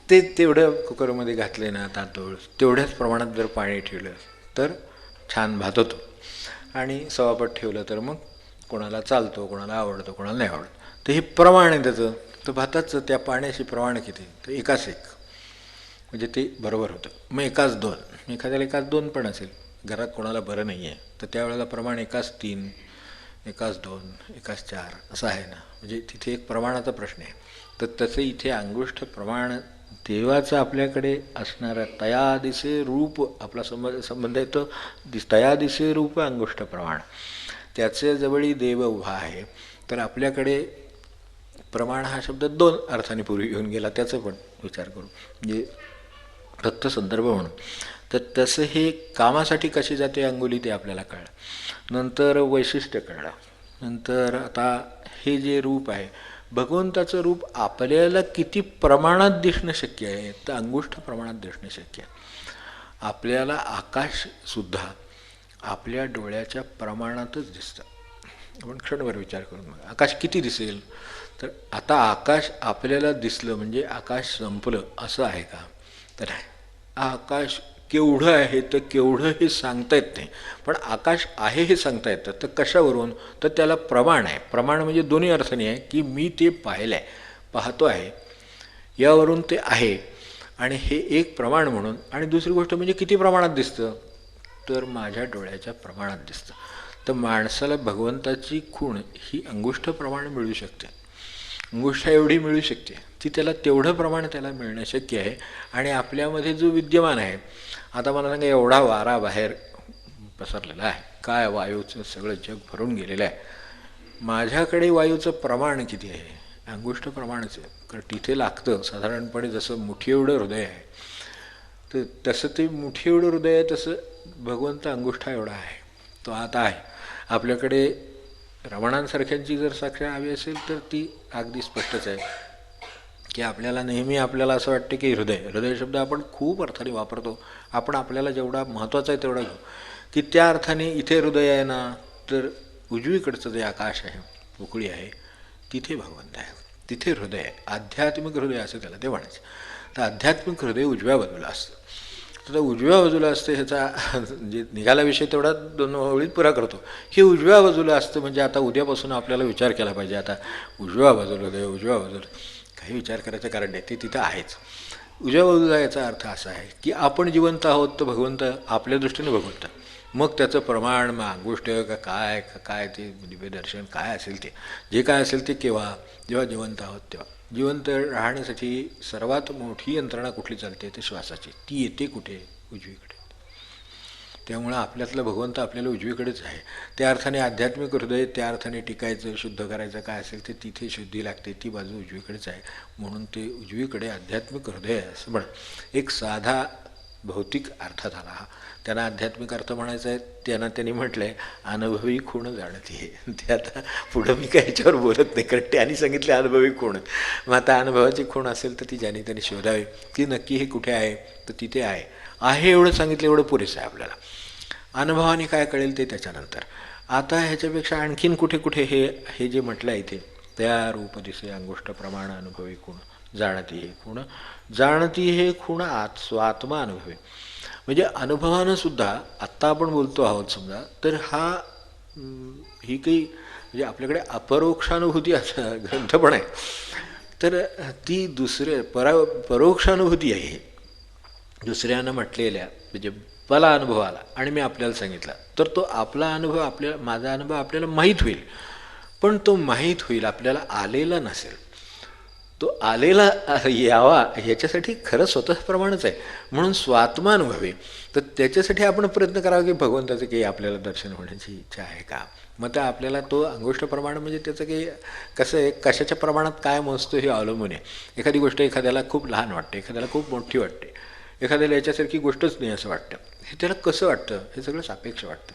ते तेवढं कुकरमध्ये घातले ना तांदूळ तेवढ्याच प्रमाणात जर पाणी ठेवलं तर छान भात होतो. आणि 1.25 पट ठेवलं तर मग कोणाला चालतो, कोणाला आवडतो, कोणाला नाही आवडत. तर हे प्रमाण आहे त्याचं. तर भाताचं त्या पाण्याशी प्रमाण किती तर 1:1 म्हणजे ते बरोबर होतं. मग 1:2 एखाद्याला 1:2 पण असेल, घरात कोणाला बरं नाही आहे तर त्यावेळेला प्रमाण 1:3 1:2 1:4 असं आहे ना, म्हणजे तिथे एक प्रमाणाचा प्रश्न आहे. तर तसं इथे अंगुष्ठ प्रमाण देवाचं आपल्याकडे असणारं तया दिसे रूप, आपला संबंध येतो तया दिसे रूप अंगुष्ठ प्रमाण, त्याच्या जवळी देव उभा आहे. तर आपल्याकडे प्रमाण हा शब्द 2 अर्थाने पूर्वी येऊन गेला, त्याचं पण विचार करू म्हणजे फक्त संदर्भ म्हणून. तर तसं हे कामासाठी कशी जाते अंगुली ते आपल्याला कळलं, नंतर वैशिष्ट्य कळलं, नंतर आता हे जे रूप आहे भगवंताचं रूप आपल्याला किती प्रमाणात दिसणं शक्य आहे तर अंगुष्ठ प्रमाणात दिसणं शक्य आहे. आपल्याला आकाशसुद्धा आपल्या डोळ्याच्या प्रमाणातच दिसतं. आपण क्षणभर विचार करून मग आकाश किती दिसेल तर आता आकाश आपल्याला दिसलं म्हणजे आकाश संपलं असं आहे का तर आहे. आकाश केवढं आहे तर केवढं हे सांगता येत नाही, पण आकाश आहे हे सांगता येतं. तर कशावरून तर त्याला प्रमाण आहे. प्रमाण म्हणजे दोन्ही अर्थाने आहे की मी ते पाहिलं आहे, पाहतो आहे, यावरून ते आहे आणि हे एक प्रमाण म्हणून. आणि दुसरी गोष्ट म्हणजे किती प्रमाणात दिसतं तर माझ्या डोळ्याच्या प्रमाणात दिसतं. तर माणसाला भगवंताची खूण ही अंगुष्ठ प्रमाण मिळू शकते, अंगुष्ठा एवढी मिळू शकते, ती त्याला तेवढं प्रमाण त्याला मिळणं शक्य आहे. आणि आपल्यामध्ये जो विद्यमान आहे, आता मला सांगा एवढा वारा बाहेर पसरलेला आहे, काय वायूचं सगळं जग भरून गेलेलं आहे, माझ्याकडे वायूचं प्रमाण किती आहे अंगुष्ठ प्रमाणच आहे. कारण तिथे लागतं साधारणपणे जसं मुठी एवढं हृदय आहे तर तसं ते मुठी एवढं हृदय आहे, तसं भगवंत अंगुष्ठा एवढा आहे, तो आता आहे. आपल्याकडे रमणांसारख्यांची जर साक्ष हवी असेल तर ती अगदी स्पष्टच आहे की आपल्याला नेहमी आपल्याला असं वाटतं की हृदय शब्द आपण खूप अर्थाने वापरतो. आपण आपल्याला जेवढा महत्त्वाचा आहे तेवढा घेऊ की त्या अर्थाने इथे हृदय आहे ना तर उजवीकडचं जे आकाश आहे पोकळी आहे तिथे भगवंत आहे, तिथे हृदय आहे. आध्यात्मिक हृदय असं त्याला ते म्हणायचं. तर आध्यात्मिक हृदय उजव्या बाजूला असतं. तर उजव्या बाजूला असतं ह्याचा जे निघाला विषय तेवढा 2 ओळीत पुरा करतो. हे उजव्या बाजूला असतं म्हणजे आता उद्यापासून आपल्याला विचार केला पाहिजे आता उजव्या बाजूला हृदय उजव्या बाजूला काही विचार करायचं कारण नाही, ते तिथं आहेच. उजव्या बाजूला याचा अर्थ असा आहे की आपण जिवंत आहोत तर भगवंत आपल्या दृष्टीने भगवंत, मग त्याचं प्रमाण मग अंगुष्ठ काय ते दिव्यदर्शन काय असेल ते जे काय असेल ते केव्हा जेव्हा जिवंत आहोत तेव्हा. जिवंत राहण्यासाठी सर्वात मोठी यंत्रणा कुठली चालते ते श्वासाची, ती येते कुठे उजवीकडे. त्यामुळं आपल्यातलं भगवंत आपल्याला उजवीकडेच आहे. त्या अर्थाने आध्यात्मिक हृदय त्या अर्थाने टिकायचं शुद्ध करायचं काय असेल ते तिथे शुद्धी लागते, ती बाजू उजवीकडेच आहे. म्हणून ते उजवीकडे आध्यात्मिक हृदय आहे असं म्हण. एक साधा भौतिक अर्थ झाला हा. त्यांना आध्यात्मिक अर्थ म्हणायचा आहे, त्यांनी म्हटलं आहे अनुभवी खूण जाणती आहे. ते आता पुढं मी काय याच्यावर बोलत नाही कारण त्यांनी सांगितले अनुभवी खूण. मग आता अनुभवाची खूण असेल तर ती ज्याने त्यांनी शोधावी की नक्की हे कुठे आहे तर तिथे आहे एवढं सांगितलं एवढं पुरेसं आहे आपल्याला. अनुभवाने काय कळेल ते त्याच्यानंतर. आता ह्याच्यापेक्षा आणखीन कुठे कुठे हे जे म्हटलं आहे इथे त्या रूप दिसे अंगुष्ठ प्रमाण अनुभवी खूण जाणती हे खूण जाणती हे खूण स्वात्मा अनुभवे. म्हणजे अनुभवानं सुद्धा आत्ता आपण बोलतो आहोत समजा तर ही काही म्हणजे आपल्याकडे अपरोक्षानुभूती असा ग्रंथ पण आहे, तर ती परोक्षानुभूती आहे दुसऱ्यानं म्हटलेल्या म्हणजे मला अनुभव आला आणि मी आपल्याला सांगितला, तर तो आपला अनुभव माझा अनुभव आपल्याला माहीत होईल. पण तो माहीत होईल, आपल्याला आलेला नसेल. तो आलेला यावा ह्याच्यासाठी खरं स्वतःप्रमाणेच आहे. म्हणून स्वात्मानुभवी. तर त्याच्यासाठी आपण प्रयत्न करावा की भगवंताचं काही आपल्याला दर्शन होण्याची इच्छा आहे का. मग त्या आपल्याला तो अंगुष्ठ प्रमाण म्हणजे त्याचं काही कसं आहे, कशाच्या प्रमाणात काय मोजतो हे अवलंबून आहे. एखादी गोष्ट एखाद्याला खूप लहान वाटते, एखाद्याला खूप मोठी वाटते, एखाद्याला याच्यासारखी गोष्टच नाही असं वाटतं. हे त्याला कसं वाटतं हे सगळं सापेक्ष वाटतं.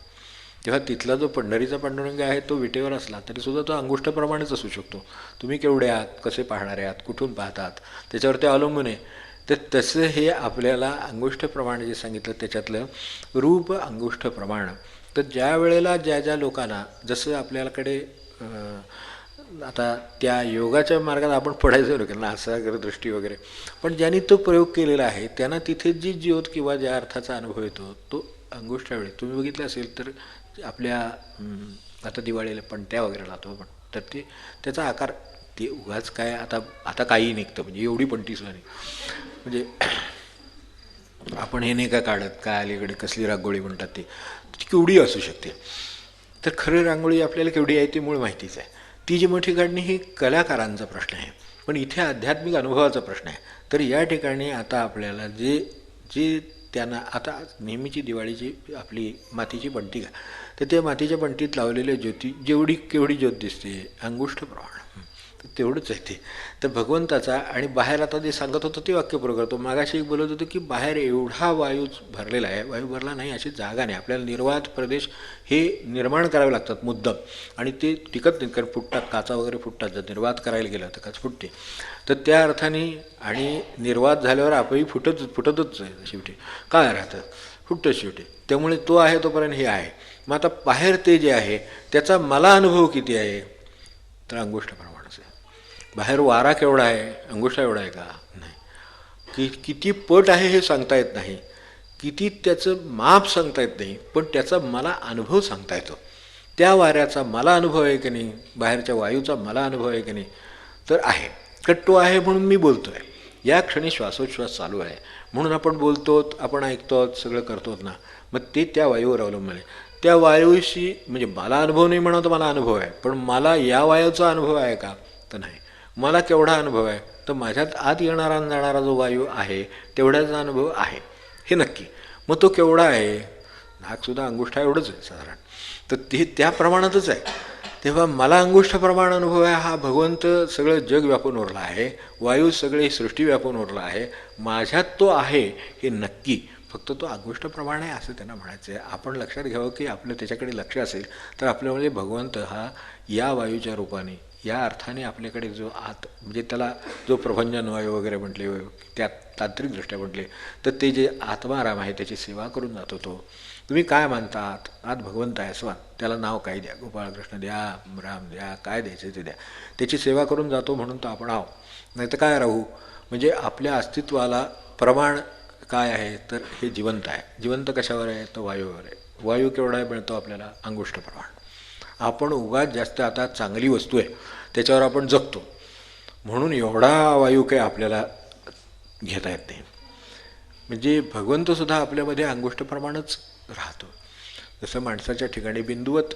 तेव्हा तिथला जो पंढरीचा पांडुरंग आहे तो विटेवर असला तरीसुद्धा तो अंगुष्ठप्रमाणेच असू शकतो. तुम्ही केवढे आहात, कसे पाहणारे आहात, कुठून पाहतात त्याच्यावर ते अवलंबून आहे. तर तसं हे आपल्याला अंगुष्ठ प्रमाण जे सांगितलं त्याच्यातलं रूप अंगुष्ठ प्रमाण. तर ज्या वेळेला ज्या ज्या लोकांना जसं आपल्याकडे आता त्या योगाच्या मार्गात आपण पडायचं नका नासागर दृष्टी वगैरे, पण ज्यांनी तो प्रयोग केलेला आहे त्यांना तिथे जी ज्योत किंवा ज्या अर्थाचा अनुभव येतो तो अंगुष्ठावेळी तुम्ही बघितलं असेल तर आपल्या आता दिवाळीला पणत्या वगैरे लावतो आपण, तर ते त्याचा आकार ते उगाच काय आता काही निघतं म्हणजे एवढी पणतीसुद्धा नाही. म्हणजे आपण हे नाही का काढत काय अलीकडे कसली रांगोळी म्हणतात ती केवढी असू शकते. तर खरं रांगोळी आपल्याला केवढी आहे ती मूळ माहितीच आहे. ती जी मोठी काढणी ही कलाकारांचा प्रश्न आहे, पण इथे आध्यात्मिक अनुभवाचा प्रश्न आहे. तर या ठिकाणी आता आपल्याला जे जे त्यांना आता नेहमीची दिवाळीची आपली मातीची पणती का, तर त्या मातीच्या पणतीत लावलेल्या ज्योती जेवढी केवढी ज्योत दिसते अंगुष्ठ प्रमाण, तर तेवढंच आहे ते. तर भगवंताचा आणि बाहेर आता जे सांगत होतं ते वाक्य पुरं करतो. मागाशी एक बोलत होतो की बाहेर एवढा वायू भरलेला आहे, वायू भरला नाही अशी जागा नाही. आपल्याला निर्वात प्रदेश हे निर्माण करावे लागतात मुद्दाम, आणि ते टिकत नाहीत कारण फुटतात, काचा वगैरे फुटतात. जर निर्वात करायला गेलं तर काच फुटते. तर त्या अर्थाने आणि निर्वात झाल्यावर आपोआप फुटतच आहे शेवटी, काय राहतं फुटतं शेवटी. त्यामुळे तो आहे तोपर्यंत हे आहे. मग आता बाहेर ते जे आहे त्याचा मला अनुभव किती आहे, तर अंगुष्ठ प्रमाणच आहे. बाहेर वारा केवढा आहे, अंगुष्ठा एवढा आहे का, नाही. किती पट आहे हे सांगता येत नाही, किती त्याचं माप सांगता येत नाही, पण त्याचा मला अनुभव सांगता येतो. त्या वाऱ्याचा मला अनुभव आहे की नाही, बाहेरच्या वायूचा मला अनुभव आहे की नाही, तर आहे. तो आहे म्हणून मी बोलतो आहे. या क्षणी श्वासोच्छ्वास चालू आहे म्हणून आपण बोलतो, आपण ऐकतो, सगळं करतो ना. मग ते त्या वायूवर अवलंबून आहे. त्या वायूशी म्हणजे मला अनुभव नाही म्हणा तर मला अनुभव आहे, पण मला या वायूचा अनुभव आहे का, तर नाही. मला केवढा अनुभव आहे, तर माझ्यात आत येणारा जाणारा जो वायू आहे तेवढ्याचा अनुभव आहे हे नक्की. मग तो केवढा आहे, नाकसुद्धा अंगुष्ठा एवढंच आहे साधारण, तर ते त्या प्रमाणातच आहे. तेव्हा मला अंगुष्ठ प्रमाण अनुभव आहे. हा भगवंत सगळं जग व्यापून उरला आहे, वायू सगळी सृष्टी व्यापून उरला आहे, माझ्यात तो आहे हे नक्की. फक्त तो अंगुष्ठ प्रमाण आहे असं त्यांना म्हणायचं आहे. आपण लक्षात घ्यावं की आपलं त्याच्याकडे लक्ष असेल तर आपल्यामध्ये भगवंत हा या वायूच्या रूपाने या अर्थाने आपल्याकडे जो आत म्हणजे त्याला जो प्रभंजन वायू वगैरे म्हटले, त्या तांत्रिकदृष्ट्या म्हटले, तर ते जे आत्माराम आहे त्याची सेवा करून जातो. तो तुम्ही काय मानतात, आत भगवंत आहे स्वा, त्याला नाव काय द्या, गोपाळकृष्ण द्या, राम द्या, काय द्यायचं ते द्या, त्याची सेवा करून जातो म्हणून तो आपण आहो, नाही तर काय राहू. म्हणजे आपल्या अस्तित्वाला प्रमाण काय आहे, तर हे जिवंत आहे. जिवंत कशावर आहे, तर वायूवर आहे. वायू केवढा आहे मिळतो आपल्याला, अंगुष्ठ प्रमाण. आपण उगाच जास्त आता चांगली वस्तू आहे त्याच्यावर आपण जगतो म्हणून एवढा वायू काही आपल्याला घेता येत नाही. म्हणजे भगवंतसुद्धा आपल्यामध्ये अंगुष्ठ प्रमाणच राहतो. जसं माणसाच्या ठिकाणी बिंदुवत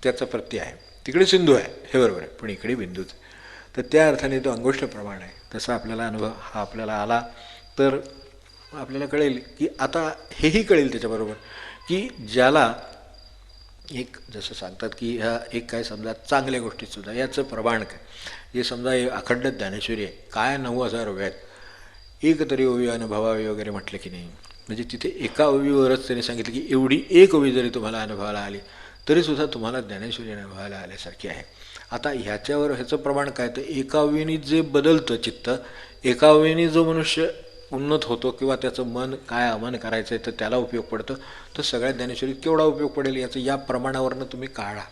त्याचा प्रत्यय आहे, तिकडे सिंधू आहे हे बरोबर आहे, पण इकडे बिंदूच आहे. तर त्या अर्थाने तो अंगुष्ठ प्रमाण आहे. तसा आपल्याला अनुभव हा आपल्याला आला तर आपल्याला कळेल की आता हेही कळेल त्याच्याबरोबर की ज्याला एक जसं सांगतात की ह्या एक काय समजा चांगल्या गोष्टीतसुद्धा याचं प्रमाण काय, हे समजा हे अखंड ज्ञानेश्वरी आहे, काय 9,000 ओव्या आहेत, एक तरी ओवी अनुभवावी वगैरे म्हटलं की नाही. म्हणजे तिथे एका ओवीवरच त्यांनी सांगितलं की एवढी एक ओवी जरी तुम्हाला अनुभवाला आली तरीसुद्धा तुम्हाला ज्ञानेश्वरी अनुभवाला आल्यासारखी आहे. आता ह्याच्यावर ह्याचं प्रमाण काय, तर एका ओवीनी जे बदलतं चित्त, एका ओवीनी जो मनुष्य उन्नत होतो किंवा त्याचं मन काय अमन करायचं आहे तर त्याला उपयोग पडतं, तर सगळ्या ज्ञानेश्वरीत केवढा उपयोग पडेल याचं या प्रमाणावरनं तुम्ही काढा.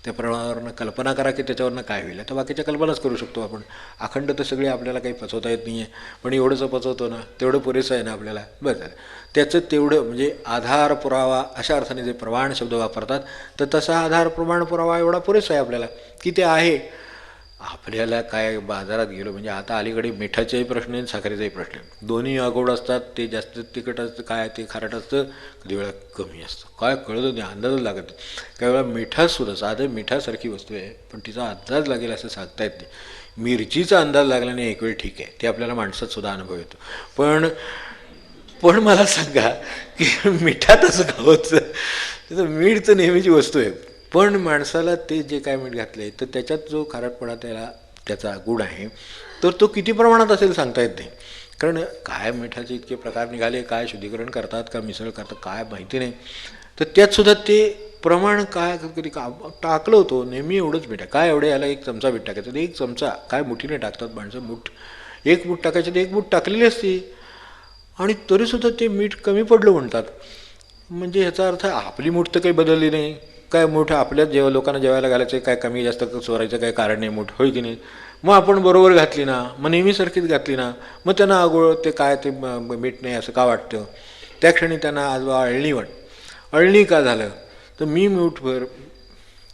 त्या प्रमाणावरनं कल्पना करा की त्याच्यावरनं काय होईल. तर बाकीच्या कल्पनाच करू शकतो आपण. अखंड तर सगळे आपल्याला काही पचवता येत नाही आहे, पण एवढंच पचवतो ना, तेवढं पुरेसं आहे ना आपल्याला, बस झालं. त्याचं तेवढं म्हणजे आधार पुरावा अशा अर्थाने जे प्रमाण शब्द वापरतात, तर तसा आधार प्रमाण पुरावा एवढा पुरेसा आहे आपल्याला की ते आहे. आपल्याला काय बाजारात गेलो म्हणजे आता अलीकडे मिठाचाही प्रश्न आहे साखरेचाही प्रश्न आहे. दोन्ही अगोड असतात. ते जास्त तिखट असतं काय ते खारट असतं, कधी वेळा कमी असतं, काय कळत नाही, अंदाजच लागत नाही. काही वेळा मिठासुद्धा साधं मिठासारखी वस्तू आहे पण तिचा अंदाज लागेल असं सांगता येत नाही. मिरचीचा अंदाज लागला नाही एक वेळ ठीक आहे, ते आपल्याला माणसात सुद्धा अनुभव येतो. पण पण मला सांगा की मिठात असं खावचं, त्याचं मीठ तर नेहमीची वस्तू आहे. पण माणसाला ते जे काय मीठ घातलं आहे तर त्याच्यात जो खारटपणा त्याचा गुण आहे तर तो किती प्रमाणात असेल सांगता येत नाही. कारण काय मिठाचे इतके प्रकार निघाले, काय शुद्धीकरण करतात का मिसळ करतात काय माहिती नाही. तर त्यातसुद्धा ते प्रमाण काय कधी टाकलं होतं नेहमी एवढंच मीठ आहे काय एवढं, याला 1 चमचा मीठ टाकायचं, ते 1 चमचा काय मुठीने टाकतात माणसं, एक मूठ टाकायचं, ते 1 मूठ टाकलेली असते आणि तरीसुद्धा ते मीठ कमी पडलं म्हणतात. म्हणजे ह्याचा अर्थ आपली मूठ तर काही बदलली नाही, काय मूठ आपल्याच लोकांना जेवायला घालायचं काय कमी जास्त चोरायचं काही कारण नाही मूठ, होय की नाही. मग आपण बरोबर घातली ना, मग नेहमीसारखीच घातली ना, मग त्यांना आगोळ ते काय ते मीठ नाही असं का वाटतं. त्या क्षणी त्यांना आज अळणी का झालं तर मी मूठभर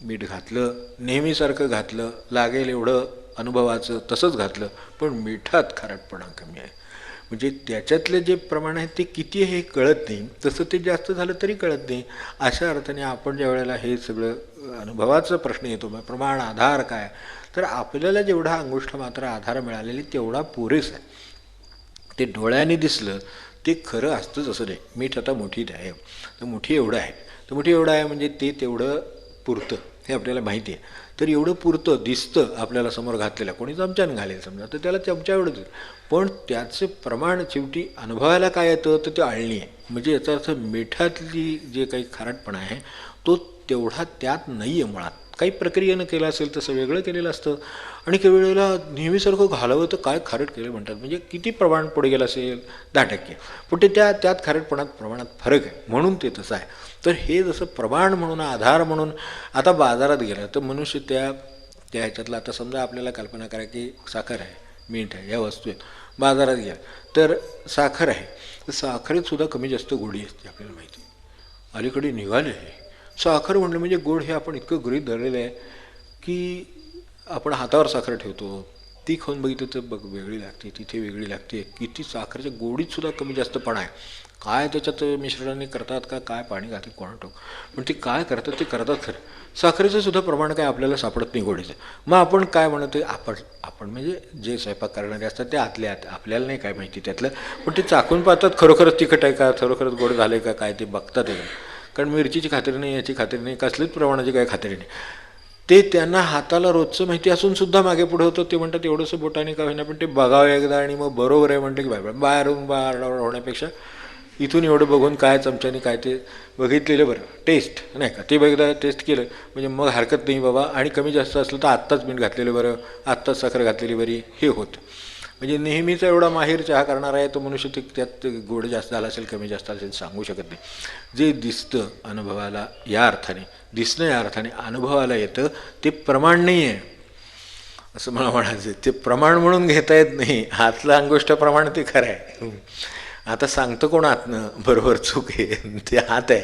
मीठ घातलं, नेहमीसारखं घातलं, लागेल एवढं अनुभवाचं तसंच घातलं, पण मिठात खारटपणा कमी आहे. म्हणजे त्याच्यातले जे प्रमाण आहे ते किती आहे हे कळत नाही, तसं ते जास्त झालं तरी कळत नाही. अशा अर्थाने आपण ज्या वेळेला हे सगळं अनुभवाचा प्रश्न येतो प्रमाण आधार काय, तर आपल्याला जेवढा अंगुष्ठ मात्र आधार मिळालेली तेवढा पुरेस आहे. ते डोळ्याने दिसलं ते खरं असतंच असं नाही. मीठ आता मुठीत आहे तर मुठी एवढं आहे, तर मुठी एवढं आहे म्हणजे ते तेवढं पुरतं हे आपल्याला माहिती आहे. तर एवढं पुरतं दिसतं आपल्याला समोर घातलेलं, कोणी चमच्यानं घालेल समजा तर त्याला चमचा एवढंच, पण त्याचं प्रमाण शेवटी अनुभवायला काय येतं तर ते अळणी आहे. म्हणजे याचा अर्थ मिठातली जे काही खारटपणा आहे तो तेवढा त्यात नाही आहे मुळात. काही प्रक्रियेनं केलं असेल तसं वेगळं केलेलं असतं आणि काही वेळेला नेहमीसारखं घालावं तर काय खारट केलं म्हणतात. म्हणजे किती प्रमाण पुढे गेलं असेल 10%, पण ते त्यात खारटपणात प्रमाणात फरक आहे म्हणून ते तसं आहे. तर हे जसं प्रमाण म्हणून आधार म्हणून आता बाजारात गेलं तर मनुष्य त्या ह्याच्यातलं आता समजा आपल्याला कल्पना करा की साखर आहे मीठ आहे या वस्तू आहेत, बाजारात घ्या तर साखर आहे तर साखरेतसुद्धा कमी जास्त गोडी असते आपल्याला माहिती. अलीकडे निघाले आहे साखर म्हणलं म्हणजे गोड हे आपण इतकं गृहीत धरलेलं आहे की आपण हातावर साखर ठेवतो, ती खाऊन बघितलं तर वेगळी लागते, तिथे वेगळी लागते. किती साखरेच्या गोडीतसुद्धा कमी जास्तपणा आहे. काय त्याच्यात मिश्रणाने करतात का काय पाणी घालतात कोणा टाक, पण ते काय करतात ते करतात खरं. साखरेचं सुद्धा प्रमाण काय आपल्याला सापडत नाही गोडीचं. मग आपण काय म्हणतो आपण म्हणजे जे स्वयंपाक करणारे असतात ते आतल्या आत आपल्याला नाही काय माहिती त्यातलं, पण ते चाकून पाहतात खरोखरच तिखट आहे का खरोखरच गोड झालं आहे का काय ते बघतात आहे. कारण मिरचीची खात्री नाही, याची खात्री नाही, कसलीच प्रमाणाची काही खात्री नाही. ते त्यांना हाताला रोजचं माहिती असून सुद्धा मागे पुढे होतं. ते म्हणतात एवढंसं बोटाने का होईना पण ते बघावं एकदा आणि मग बरोबर आहे म्हणतं की बाहेरून बाहेर होण्यापेक्षा इथून एवढं बघून काय चमच्याने काय ते बघितलेलं बरं. टेस्ट नाही का ते बघितलं टेस्ट केलं म्हणजे मग हरकत नाही बाबा. आणि कमी जास्त असलं तर आत्ताच मीठ घातलेलं बरं, आत्ताच साखर घातलेली बरी हे होतं. म्हणजे नेहमीचा एवढा माहीर चहा करणार आहे तो मनुष्य ते त्यात गोड जास्त झाला असेल कमी जास्त असेल सांगू शकत नाही. जे दिसतं अनुभवाला या अर्थाने, दिसणं या अर्थाने अनुभवाला येतं ते प्रमाण नाही आहे असं मला म्हणायचं. ते प्रमाण म्हणून घेता येत नाही. हातलं अंगुष्ठ प्रमाण ते खरं आहे. आता सांगतं कोण आतनं बरोबर चूक आहे ते हात आहे.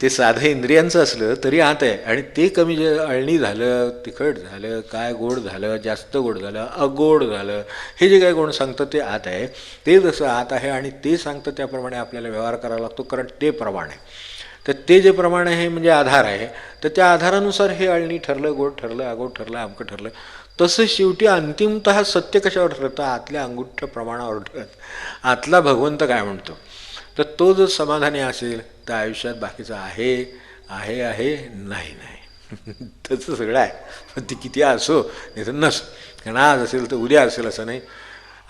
ते साधं इंद्रियांचं असलं तरी हात आहे आणि ते कमी जे अळणी झालं तिखट झालं काय गोड झालं जास्त गोड झालं अगोड झालं हे जे काय कोण सांगतं ते आत आहे. ते जसं आत आहे आणि ते सांगतं त्याप्रमाणे आपल्याला व्यवहार करावा लागतो कारण ते प्रमाण आहे. तर ते जे प्रमाण आहे म्हणजे आधार आहे. तर त्या आधारानुसार हे अळणी ठरलं, गोड ठरलं, अगोड ठरलं, अमकं ठरलं. तसं शेवटी अंतिमतः सत्य कशावर ठरतं? आतल्या अंगुष्ठ प्रमाणावर ठरतं. आतला भगवंत काय म्हणतो तर तो जर समाधानी असेल तर आयुष्यात बाकीचं आहे आहे आहे नाही नाही तसं सगळं आहे. पण ती किती असो नाही तर नसो. कारण आज असेल तर उद्या असेल असं नाही,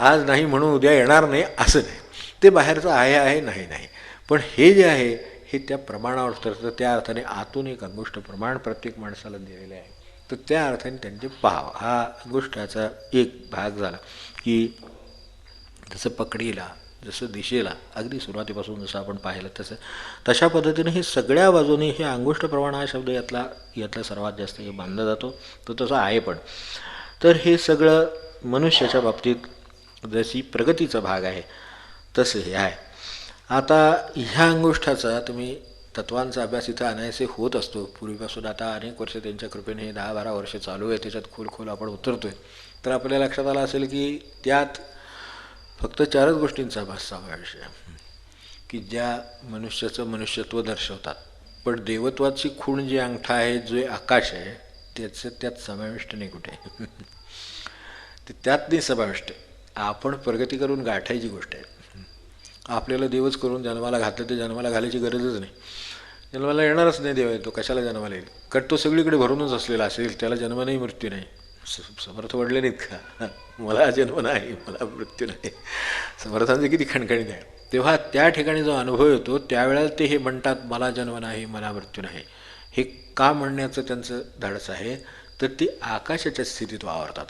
आज नाही म्हणून उद्या येणार नाही असं नाही. ते बाहेरचं आहे आहे नाही नाही. पण हे जे आहे हे त्या प्रमाणावर ठरतं. त्या अर्थाने आतून एक अंगुष्ठ प्रमाण प्रत्येक माणसाला दिलेलं आहे. तर त्या अर्थाने त्यांचे पाव हा अंगुष्ठाचा एक भाग झाला की जसं पकडीला जसं दिशेला अगदी सुरुवातीपासून जसं आपण पाहिलं तशा पद्धतीने हे सगळ्या बाजूने हे अंगुष्ठ प्रमाण हा शब्द यातला सर्वात जास्त बांधला जातो. तो तसा आहे पण. तर हे सगळं मनुष्याच्या बाबतीत जशी प्रगतीचा भाग आहे तसं हे आहे. आता ह्या अंगुष्ठाचा तुम्ही तत्वांचा अभ्यास इथं अनायसे होत असतो पूर्वीपासून. आता अनेक वर्ष त्यांच्या कृपेने हे 10-12 वर्ष चालू आहे, त्याच्यात खोल आपण उतरतोय. तर आपल्या लक्षात आलं असेल की त्यात फक्त 4च गोष्टींचा अभ्यास समावेश आहे की ज्या मनुष्याचं मनुष्यत्व दर्शवतात. पण देवत्वाची खूण जी अंगठा आहे, जो आकाश आहे, त्याचं त्यात समाविष्ट नाही कुठे. ते त्यात नाही समाविष्ट आहे. आपण प्रगती करून गाठायची गोष्ट आहे. आपल्याला देवच करून जन्माला घातलं तर जन्माला घालायची गरजच नाही. जन्माला येणारच नाही देव, तो कशाला जन्माला येईल? कारण तो सगळीकडे भरूनच असलेला असेल, त्याला जन्म नाही मृत्यू नाही. समर्थ वडले नाहीत का, मला जन्म नाही, मला मृत्यू नाही. समर्थांचे किती खणखणीत आहे. तेव्हा त्या ठिकाणी जो अनुभव येतो त्यावेळेला ते हे म्हणतात, मला जन्म नाही, मला मृत्यू नाही. हे का म्हणण्याचं त्यांचं धाडस आहे, तर ते आकाशाच्या स्थितीत वावरतात.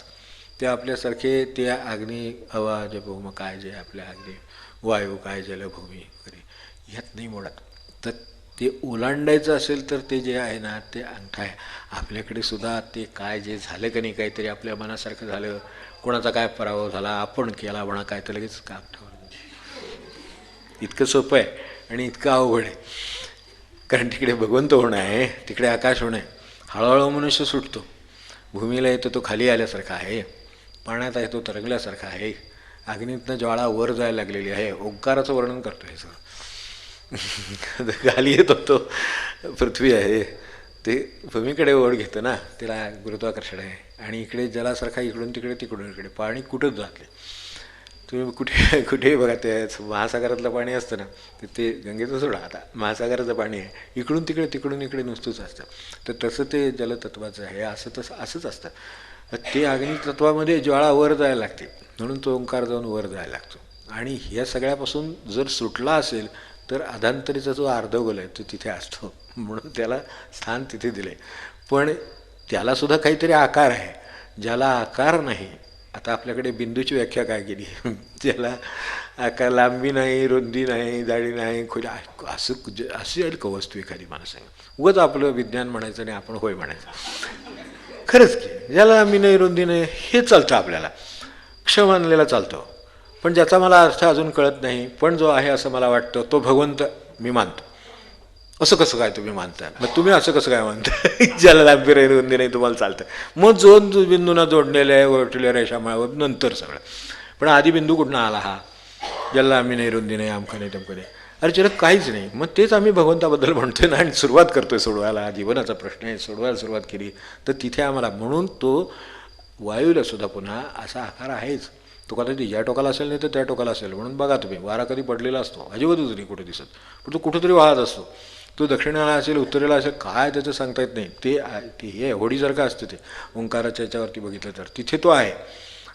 ते आपल्यासारखे ते अग्नी, हवा, जभूम काय जे आपल्या अग्नी, वायू काय, जलभूमी वगैरे ह्यात नाही मोडत. तर ते ओलांडायचं असेल तर ते जे आहे ना, ते अंगठा आहे. आपल्याकडे सुद्धा ते काय जे झालं का नाही, काहीतरी आपल्या मनासारखं झालं, कोणाचा काय पराभव झाला, आपण केला म्हणा काय, तर लगेच का अंगठावर. इतकं सोपं आहे आणि इतकं अवघड आहे. कारण तिकडे भगवंत होणं आहे, तिकडे आकाश होणं आहे. हळूहळू मनुष्य सुटतो. भूमीला येतो तो खाली आल्यासारखा आहे, पाण्यात आहे तो तरंगल्यासारखा आहे, अग्नीतनं ज्वाळा वर जायला लागलेली आहे. ओंकाराचं वर्णन करतो हे सगळं. खाली येतो तो पृथ्वी आहे, ते भूमीकडे ओढ घेतं ना, त्याला गुरुत्वाकर्षण आहे. आणि इकडे जलासारखा इकडून तिकडे तिकडून इकडे पाणी कुठंच जात नाही. तुम्ही कुठेही बघा, ते महासागरातलं पाणी असतं ना, ते गंगेचं सोडा, आता महासागराचं पाणी आहे, इकडून तिकडे तिकडून इकडे नुसतंच असतं. तर तसं ते जलतत्वाचं आहे. असंच असतं. ते अग्नितत्वामध्ये ज्वाळा वर जायला लागते, म्हणून तो ओंकार जाऊन वर जायला लागतो. आणि ह्या सगळ्यापासून जर सुटला असेल तर अधांतरीचा जो अर्धगोल आहे तो तिथे असतो, म्हणून त्याला स्थान तिथे दिले. पण त्यालासुद्धा काहीतरी आकार आहे, ज्याला आकार नाही. आता आपल्याकडे बिंदूची व्याख्या काय केली, ज्याला आकार, लांबी नाही, रुंदी नाही, जाडी नाही, खोली, अशी आहे का वस्तू एखादी माणसाने, उगाच आपलं विज्ञान म्हणायचं आणि आपण होय म्हणायचं. खरंच की ज्याला लांबी नाही, रुंदी नाही, हे चालतं आपल्याला, क्ष मानलेला चालतो. पण ज्याचा मला अर्थ अजून कळत नाही, पण जो आहे असं मला वाटतं, तो भगवंत मी मानतो. असं कसं काय तुम्ही मानता? मग तुम्ही असं कसं काय मानता? ज्याला लांबी राही, रुंदी नाही, तुम्हाला चालतं. मग जो बिंदूंना जोडलेले आहे, ओळखलेल्या रेषामाळावर नंतर सगळं. पण आधी बिंदू कुठून आला हा, ज्याला लांबी नाही, रुंदी नाही, आमकं नाही, तमकं नाही, अरे जरा काहीच नाही. मग तेच आम्ही भगवंताबद्दल म्हणतोय ना, आणि सुरुवात करतोय सोडवायला. जीवनाचा प्रश्न आहे, सोडवायला सुरुवात केली तर तिथे आम्हाला, म्हणून तो वायूला सुद्धा पुन्हा असा आकार आहेच. तो कदाचित या टोकाला असेल नाही तर त्या टोकाला असेल. म्हणून बघा तुम्ही, वारा कधी पडलेला असतो अजिबातच नाही कुठे दिसत, पण तो कुठेतरी वाहत असतो. तो दक्षिणेला असेल, उत्तरेला असेल, काय त्याचं सांगता येत नाही. ते हे होडीसारखं असतं. ते ओंकाराच्या याच्यावरती बघितलं तर तिथे तो आहे.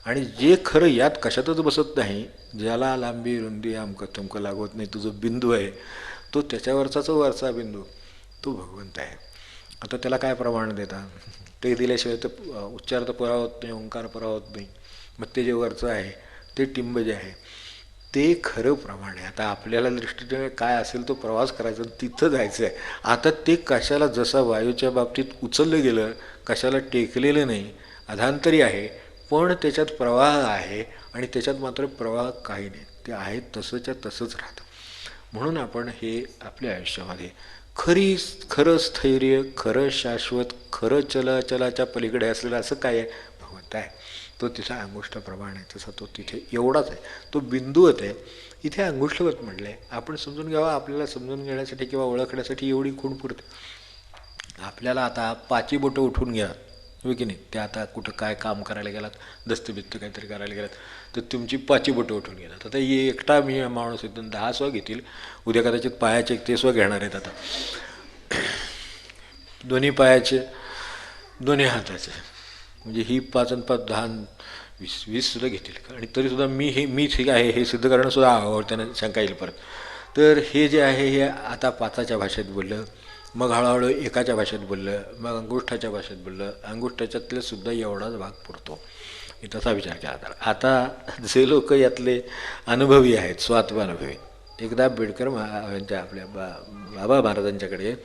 आणि जे खरं यात कशातच बसत नाही, ज्याला लांबी रुंदी आमकं तुमकं लागवत नाही, तो जो बिंदू आहे, तो त्याच्यावरचा जो वरचा बिंदू, तो भगवंत आहे. आता त्याला काय प्रमाण देता? ते दिल्याशिवाय तर उच्चार तर पुरा होत नाही, ओंकार पुरा होत नाही. मग ते जे वरचं आहे, ते टिंब जे आहे, ते खरं प्रमाण आहे. आता आपल्याला दृष्टीने काय असेल तो प्रवास करायचा, तिथं जायचं आहे. आता ते कशाला, जसं वायूच्या बाबतीत उचललं गेलं, कशाला टेकलेलं नाही, अधांतरी आहे, पण त्याच्यात प्रवाह आहे. आणि त्याच्यात मात्र प्रवाह काही नाही, ते आहे तसंच्या तसंच राहतं. म्हणून आपण हे आपल्या आयुष्यामध्ये खरं स्थैर्य, खरं शाश्वत, खरं चलाच्या पलीकडे असलेलं असं काय आहे, भगवंत आहे. तो तिचा अंगुष्ठाप्रमाण आहे, तसा तो तिथे एवढाच आहे, तो बिंदूवत आहे. इथे अंगुष्ठवत म्हटलं आहे. आपण समजून घ्यावा, आपल्याला समजून घेण्यासाठी किंवा ओळखण्यासाठी एवढी खूण पुरते. आपल्याला आता 5 बोटं उठून घ्या, हो की नाही, ते आता कुठं काय काम करायला गेलात, दस्तबिस्त काहीतरी करायला गेलात, तर तुमची 5 बोटं उठून घेतात. आता हे एकटा मी माणूस एकदम 10 स्व घेतील, उद्या कदाचित पायाचे 1 ते स्व घेणार आहेत. आता दोन्ही पायाचे, दोन्ही हाताचे, म्हणजे ही 5 आणि 5 10 20 सुद्धा घेतील. आणि तरीसुद्धा मीच हे आहे हे सिद्ध करणं सुद्धा आवड, त्यांना शंका येईल परत. तर हे जे आहे हे आता 5च्या भाषेत बोललं, मग हळूहळू 1च्या भाषेत बोललं, मग अंगुष्ठाच्या भाषेत बोललं, अंगुष्ठाच्यातले सुद्धा एवढाच भाग पुरतो. मी तसा विचार केला. तर आता जे लोक यातले अनुभवी आहेत, स्वात्मानुभवी, एकदा बेडकर यांच्या आपल्या बाबा महाराजांच्याकडे,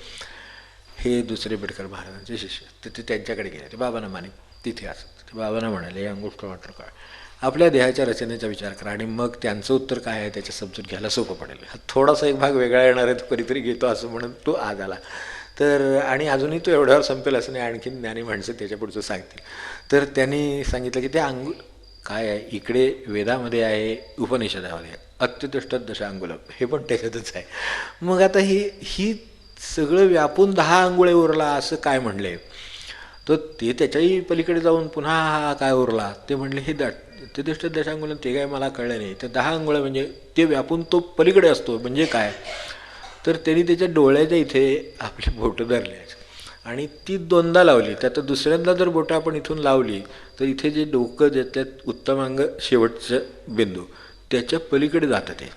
हे दुसरे बेडकर महाराजांचे शिष्य, तर ते त्यांच्याकडे गेले. ते बाबांना मानिक तिथे असत. ते बाबांना म्हणाले, हे अंगुष्ठ म्हटलं काय? आपल्या देहाच्या रचनेचा विचार करा आणि मग त्यांचं उत्तर काय आहे त्याच्या समजून घ्यायला सोपं पडेल. थोडासा एक भाग वेगळा येणार आहे, तो कधीतरी घेतो असं म्हणून तो आज आला. तर आणि अजूनही तो एवढ्यावर संपेल असं नाही, आणखीन ज्ञानी माणसं त्याच्या पुढचं सांगतील. तर त्यांनी सांगितलं की ते काय आहे, इकडे वेदामध्ये आहे, उपनिषदामध्ये आहे, अत्युत्तिष्ठत दशांगुलम, हे पण त्याच्यातच आहे. मग आता ही सगळं व्यापून 10 अंगुळे उरला असं काय म्हणले, तर ते त्याच्याही पलीकडे जाऊन पुन्हा हा काय उरला ते म्हणले हे अत्युत्तिष्ठत दशांगुलम, ते काय मला कळलं नाही. तर 10 अंगुळे म्हणजे ते व्यापून तो पलीकडे असतो म्हणजे काय, तर त्यांनी त्याच्या डोळ्याच्या इथे आपली बोटं धरली आणि ती 2दा लावली. त्यात दुसऱ्यांदा जर बोटं आपण इथून लावली तर इथे जे डोकं देतात उत्तमांग शेवटचं बिंदू त्याच्या पलीकडे जातं ते,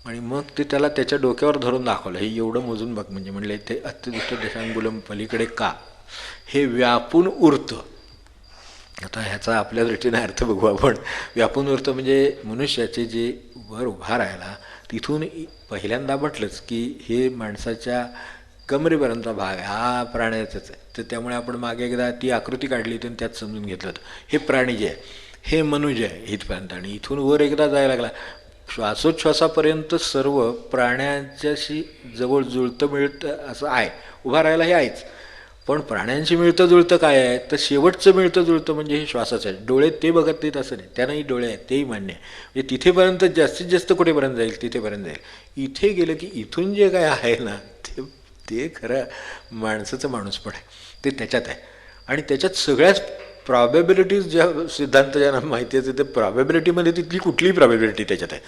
आणि मग ते त्याला त्याच्या डोक्यावर धरून दाखवलं, हे एवढं मोजून बघ. म्हणजे म्हणले ते अत्युत्तिष्ठत दशांगुलम पलीकडे का, हे व्यापून उरतं. आता ह्याचा आपल्या दृष्टीने अर्थ बघू आपण. व्यापून उरतं म्हणजे मनुष्याचे जे वर उभा राहायला तिथून पहिल्यांदा म्हटलंच की हे माणसाच्या कमरेपर्यंतचा भाग आहे, हा प्राण्याचाच आहे. तर त्यामुळे आपण मागे एकदा ती आकृती काढली होती आणि त्यात समजून घेतलं होतं, हे प्राणी जे आहे हे मनुष्य आहे इथपर्यंत, आणि इथून वर एकदा जायला लागला श्वासोच्छ्वासापर्यंत सर्व प्राण्यांच्याशी जवळ जुळतं मिळतं असं आहे, उभा राहायला हे आहेच. पण प्राण्यांशी मिळतं जुळतं काय आहे, तर शेवटचं मिळतं जुळतं म्हणजे हे श्वासाचं आहे. डोळे ते बघत नाहीत असं नाही, त्यांनाही डोळे आहेत, तेही मान्य आहे. म्हणजे तिथेपर्यंत जास्तीत जास्त कुठेपर्यंत जाईल, तिथेपर्यंत जाईल. इथे गेलं की इथून जे काय आहे ना ते खरं माणसाचं माणूसपण आहे, ते त्याच्यात आहे. आणि त्याच्यात सगळ्याच प्रॉबॅबिलिटीज ज्या सिद्धांत ज्यांना माहिती आहे, ते प्रॉबॅबिलिटीमध्ये तिथली कुठलीही प्रॉबॅबिलिटी त्याच्यात आहे.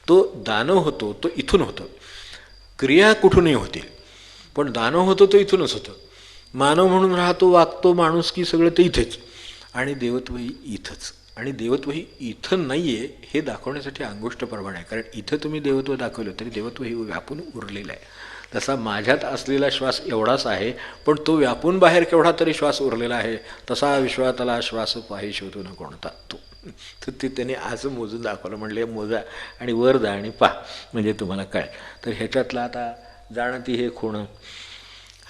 तो दानव होतो तो इथून होतो, क्रिया कुठूनही होतील, पण दानव होतो तो इथूनच होतं. मानव म्हणून राहतो, वागतो, माणूस की सगळं ते इथेच, आणि देवत्वही इथंच. आणि देवत्वही इथं नाही आहे हे दाखवण्यासाठी अंगुष्ठ प्रमाण आहे, कारण इथं तुम्ही देवत्व दाखवलं तरी देवत्व हे व्यापून उरलेलं आहे. तसा माझ्यात असलेला श्वास एवढाच आहे, पण तो व्यापून बाहेर केवढा तरी श्वास उरलेला आहे. तसा विश्वातला श्वास पाही शोधून कोणता तो. तर ते त्याने असं मोजून दाखवलं. म्हणले मोजा आणि वर जा आणि पहा म्हणजे तुम्हाला कळेल. तर ह्याच्यातलं आता जाणती हे खूण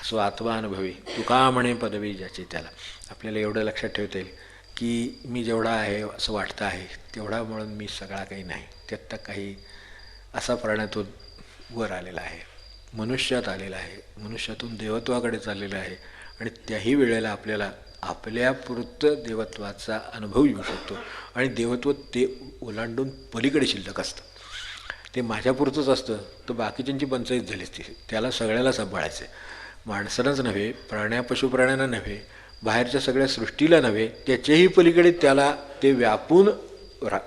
स्वात्मानुभवी तुका म्हणे पदवी ज्याची, त्याला आपल्याला एवढं लक्षात ठेवता येईल की मी जेवढा आहे असं वाटतं आहे तेवढा म्हणून मी सगळा काही नाही. त्यात काही असा प्राण्यातून वर आलेला आहे, मनुष्यात आलेला आहे, मनुष्यातून देवत्वाकडे चाललेला आहे, आणि त्याही वेळेला आपल्याला आपल्यापुरतं देवत्वाचा अनुभव येऊ शकतो. आणि देवत्व ते ओलांडून पलीकडे शिल्लक असतं. ते माझ्यापुरतंच असतं तर बाकीच्यांची पंचायत झालीच ती, त्याला सगळ्याला सांभाळायचं आहे. माणसालाच नव्हे, पशुप्राण्यांना नव्हे, बाहेरच्या सगळ्या सृष्टीला नव्हे, त्याच्याही पलीकडे त्याला ते व्यापून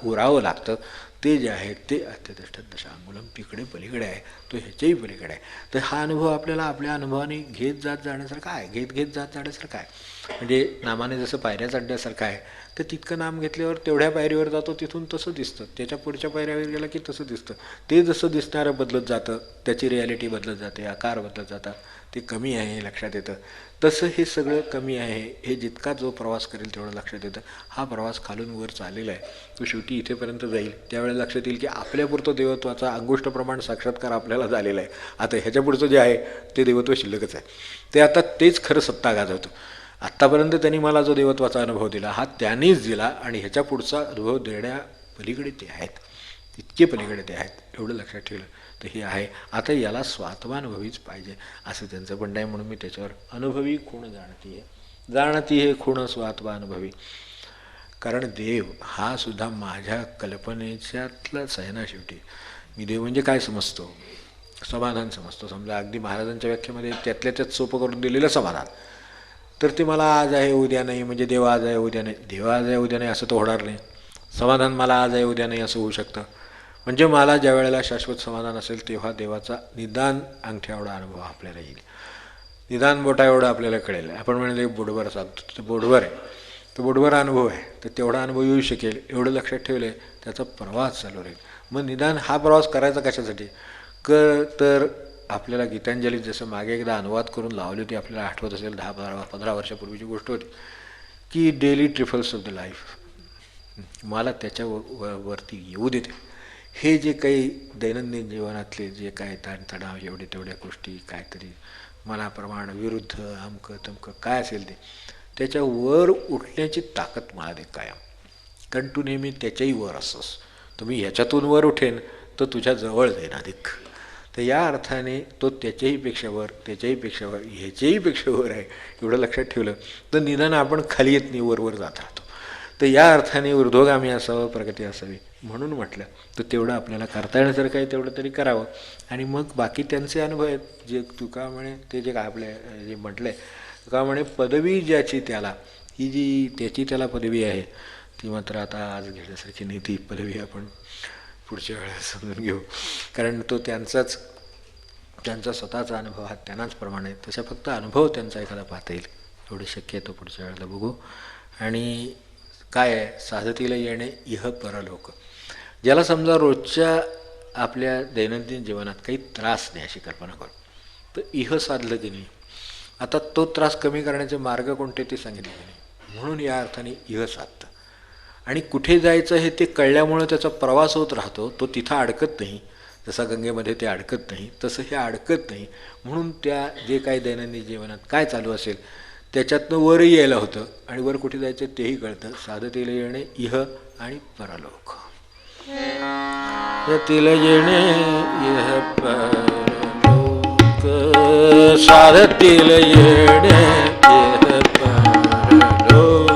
उरावं लागतं. ते जे आहे ते अत्युत्तिष्ठत दशांगुलम तिकडे पलीकडे आहे, तो ह्याच्याही पलीकडे आहे. तर हा अनुभव आपल्याला आपल्या अनुभवाने घेत जाण्यासारखा आहे, घेत जाण्यासारखा आहे. म्हणजे नामाने जसं पायऱ्या चढण्यासारखं आहे, तर तितकं नाम घेतल्यावर तेवढ्या पायरीवर जातो, तिथून तसं दिसतं. त्याच्या पुढच्या पायऱ्यावर गेला की तसं दिसतं. ते जसं दिसणारं बदलत जातं, त्याची रिॲलिटी बदलत जाते, आकार बदलत जातात, ते कमी आहे हे लक्षात येतं. तसं हे सगळं कमी आहे हे जितका जो प्रवास करेल तेवढं लक्षात येतं. हा प्रवास खालून वर चाललेला आहे, तो शेवटी इथेपर्यंत जाईल. त्यावेळेला लक्षात येईल की आपल्यापुरतं देवत्वाचा अंगुष्ठ प्रमाण साक्षात्कार आपल्याला झालेला आहे. आता ह्याच्या पुढचं जे आहे ते देवत्व शिल्लकच आहे. ते आता तेच खरं सत्ता गाजवतं. आत्तापर्यंत त्यांनी मला जो देवत्वाचा अनुभव दिला हा त्यांनीच दिला, आणि ह्याच्या पुढचा अनुभव देण्या पलीकडे ते आहेत, इतके पलीकडे ते आहेत. एवढं लक्षात ठेवलं तर हे आहे. आता याला स्वात्मानुभवीच पाहिजे असं त्यांचं म्हणणं आहे. म्हणून मी त्याच्यावर अनुभवी खूण जाणती हे खूण स्वात्मानुभवी. कारण देव हा सुद्धा माझ्या कल्पनेच्यातलाच आहे ना. शेवटी मी देव म्हणजे काय समजतो, समाधान समजतो. समजा अगदी महाराजांच्या व्याख्येमध्ये त्यातल्या त्यात सोपं करून दिलेलं समाधान, तर ते मला आज आहे उद्या नाही, म्हणजे देव आज आहे उद्या नाही. देव आज आहे उद्या नाही असं तर होणार नाही. समाधान मला आज आहे उद्या नाही असं होऊ शकतं. म्हणजे मला ज्या वेळेला शाश्वत समाधान असेल तेव्हा देवाचा निदान अंगठ्या एवढा अनुभव आपल्याला येईल, निदान बोटा एवढं आपल्याला कळेल. आपण म्हणजे बोटभर सांगतो तर बोटभर आहे, तो बोटभर अनुभव आहे, तर तेवढा अनुभव येऊ शकेल एवढं लक्षात ठेवलं आहे, त्याचा प्रवास चालू राहील. मग निदान हा प्रवास करायचा कशासाठी तर आपल्याला गीतांजलीत जसं मागे एकदा अनुवाद करून लावली होती, आपल्याला आठवत असेल 10-15 वर्षापूर्वीची गोष्ट होती, की daily trifles of the life, मला त्याच्या वरती येऊ देते. हे जे काही दैनंदिन जीवनातले जे काय ताणतणाव, एवढे तेवढ्या गोष्टी, काहीतरी मनाप्रमाण विरुद्ध अमकं तमकं काय असेल ते, त्याच्यावर उठण्याची ताकद मला दे कायम. कारण तू नेहमी त्याच्याही वर असतोस. तर मी ह्याच्यातून वर उठेन तो तुझ्या जवळ जाईन अधिक. तर या अर्थाने तो त्याच्याही पेक्षा वर, त्याच्याही पेक्षा वर, ह्याच्याही पेक्षा वर आहे एवढं लक्षात ठेवलं तर निदान आपण खाली येत नाही, वरवर जात राहतो. तर या अर्थाने ऊर्ध्वगामी असावं, प्रगती असावी म्हणून म्हटलं. तर तेवढं आपल्याला करता येण्यासारखं आहे तेवढं तरी करावं. आणि मग बाकी त्यांचे अनुभव आहेत जे तुका म्हणे, ते जे काय आपले जे म्हटलं आहे तुका म्हणे, पदवी ज्याची त्याला, ही जी त्याची त्याला पदवी आहे ती मात्र आता आज घेण्यासारखी नाही. ती पदवी आपण पुढच्या वेळेला समजून घेऊ, कारण तो त्यांचा स्वतःचा अनुभव हा त्यांनाच प्रमाण आहे. तसा फक्त अनुभव त्यांचा एखादा पाहता येईल एवढं शक्य आहे. तो पुढच्या वेळेला बघू. आणि काय आहे, साधतीला येणे इह परलोक. ज्याला समजा रोजच्या आपल्या दैनंदिन जीवनात काही त्रास नाही अशी कल्पना करू, तर इह साधलं की नाही. आता तो त्रास कमी करण्याचे मार्ग कोणते ते सांगितले की नाही, म्हणून या अर्थाने इह साधतं. आणि कुठे जायचं हे ते कळल्यामुळं त्याचा प्रवास होत राहतो, तो तिथं अडकत नाही. जसा गंगेमध्ये ते अडकत नाही तसं हे अडकत नाही. म्हणून त्या जे काही दैनंदिन जीवनात काय चालू असेल त्याच्यातनं वरही यायला होतं आणि वर कुठे जायचं तेही कळतं. साधतीला येणे इह आणि परलोक. साधतीला येणे इह परलोक, साधतीला येणे इह परलोक.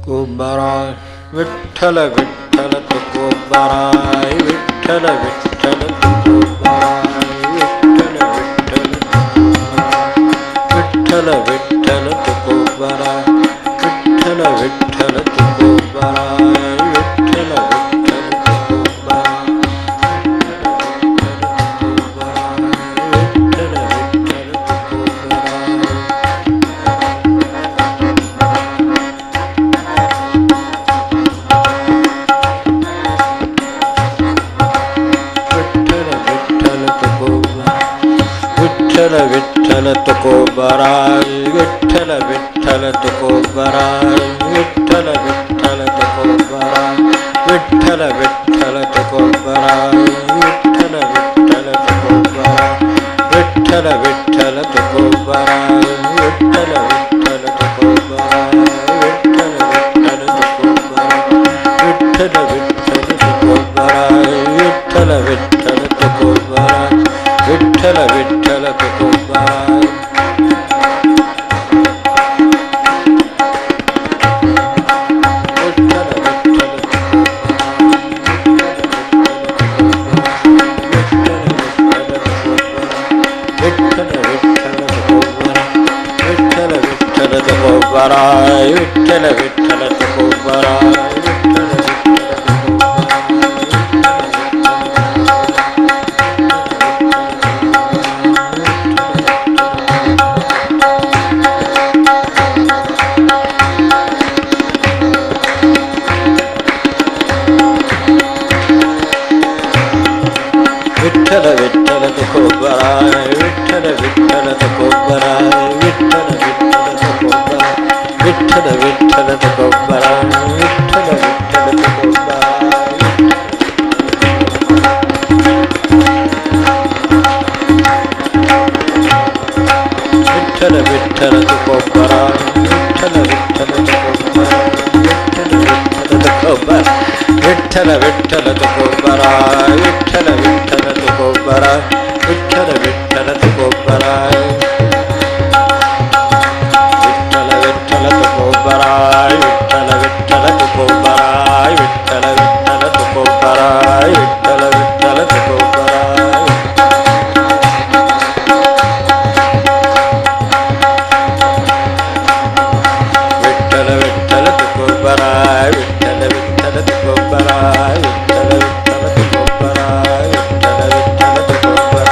कोबराय विठ्ठल विठ्ठल तुकोबराय, विठ्ठल विठ्ठल तुकोबराय, विठ्ठल विठ्ठल तुकोबराय, विठ्ठल विठ्ठल तुकोबराय, विठ्ठल विठ्ठल तुकोबराय, विठ्ठल विठ्ठल तुकोबराय. विठ्ठल विठ्ठल तुकोबराय, विठ्ठल विठ्ठल तुकोबराय, विठ्ठल विठ्ठल तुकोबराय, विठ्ठल विठ्ठल तुकोबराय, विठ्ठल विठ्ठल तुकोबराय, विठ्ठल विठ्ठल तुकोबराय, विठ्ठल विठ्ठल तुकोबराय, विठ्ठल विठ्ठल तुकोबराय, विठ्ठल विठ्ठल तुकोबराय, विठ्ठल विठ्ठल तुकोबराय, विठ्ठल विठ्ठल तुकोबराय. तुकोबराय, विठ्ठल विठ्ठल तुकोबराय, विठ्ठल विठ्ठल तुकोबराय, विठ्ठल विठ्ठल तुकोबराय, विठ्ठल विठ्ठल तुकोबराय, विठ्ठल विठ्ठल तुकोबराय, विठ्ठल विठ्ठल तुकोबराय, विठ्ठल विठ्ठल तुकोबराय, विठ्ठल विठ्ठल तुकोबराय, विठ्ठल विठ्ठल तुकोबराय, विठ्ठल विठ्ठल तुकोबराय, विठ्ठल विठ्ठल तुकोबराय, विठ्ठल विठ्ठल तुकोबराय, विठ्ठल विठ्ठल तुकोबराय, विठ्ठल विठ्ठल तुकोबराय, विठ्ठल विठ्ठल तुकोबराय. विठ्ठल विठ्ठल तुकोबराय, विठ्ठल विठ्ठल तुकोबराय, विठ्ठल विठ्ठल तुकोबराय, विठ्ठल विठ्ठल तुकोबराय.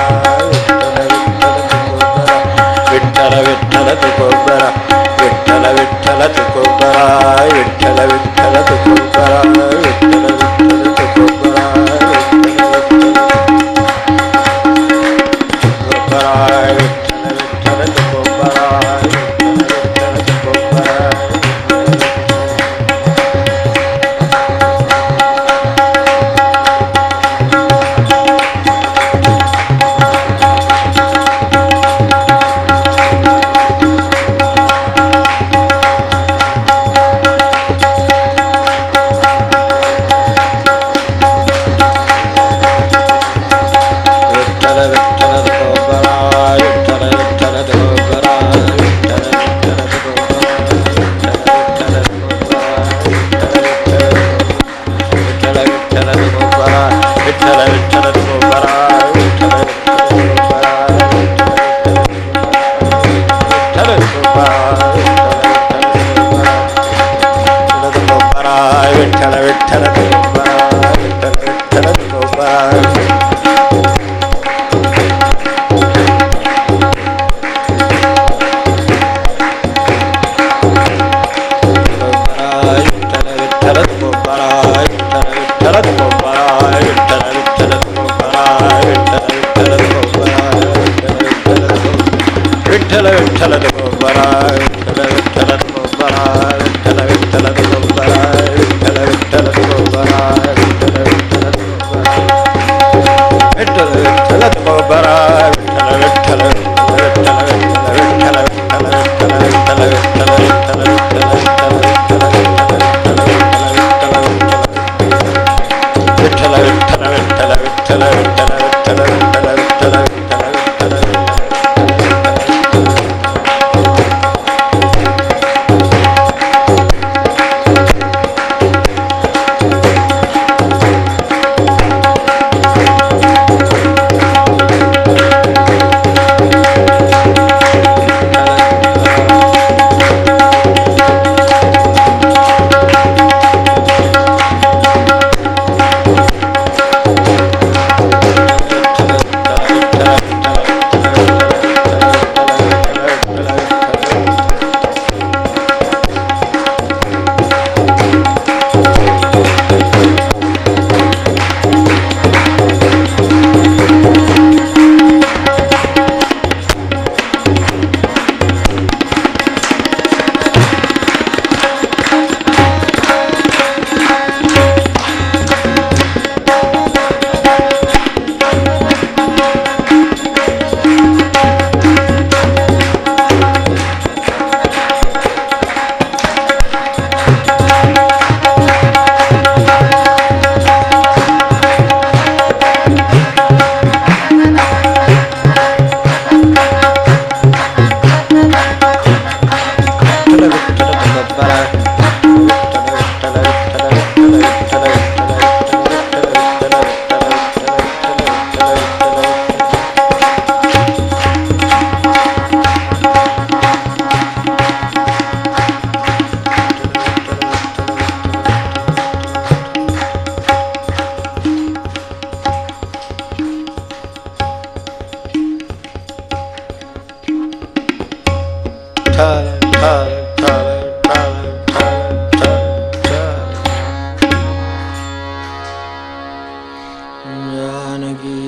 जानकी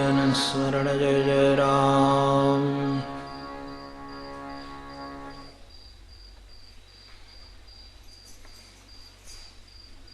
अनंत स्मरण जय जय राम।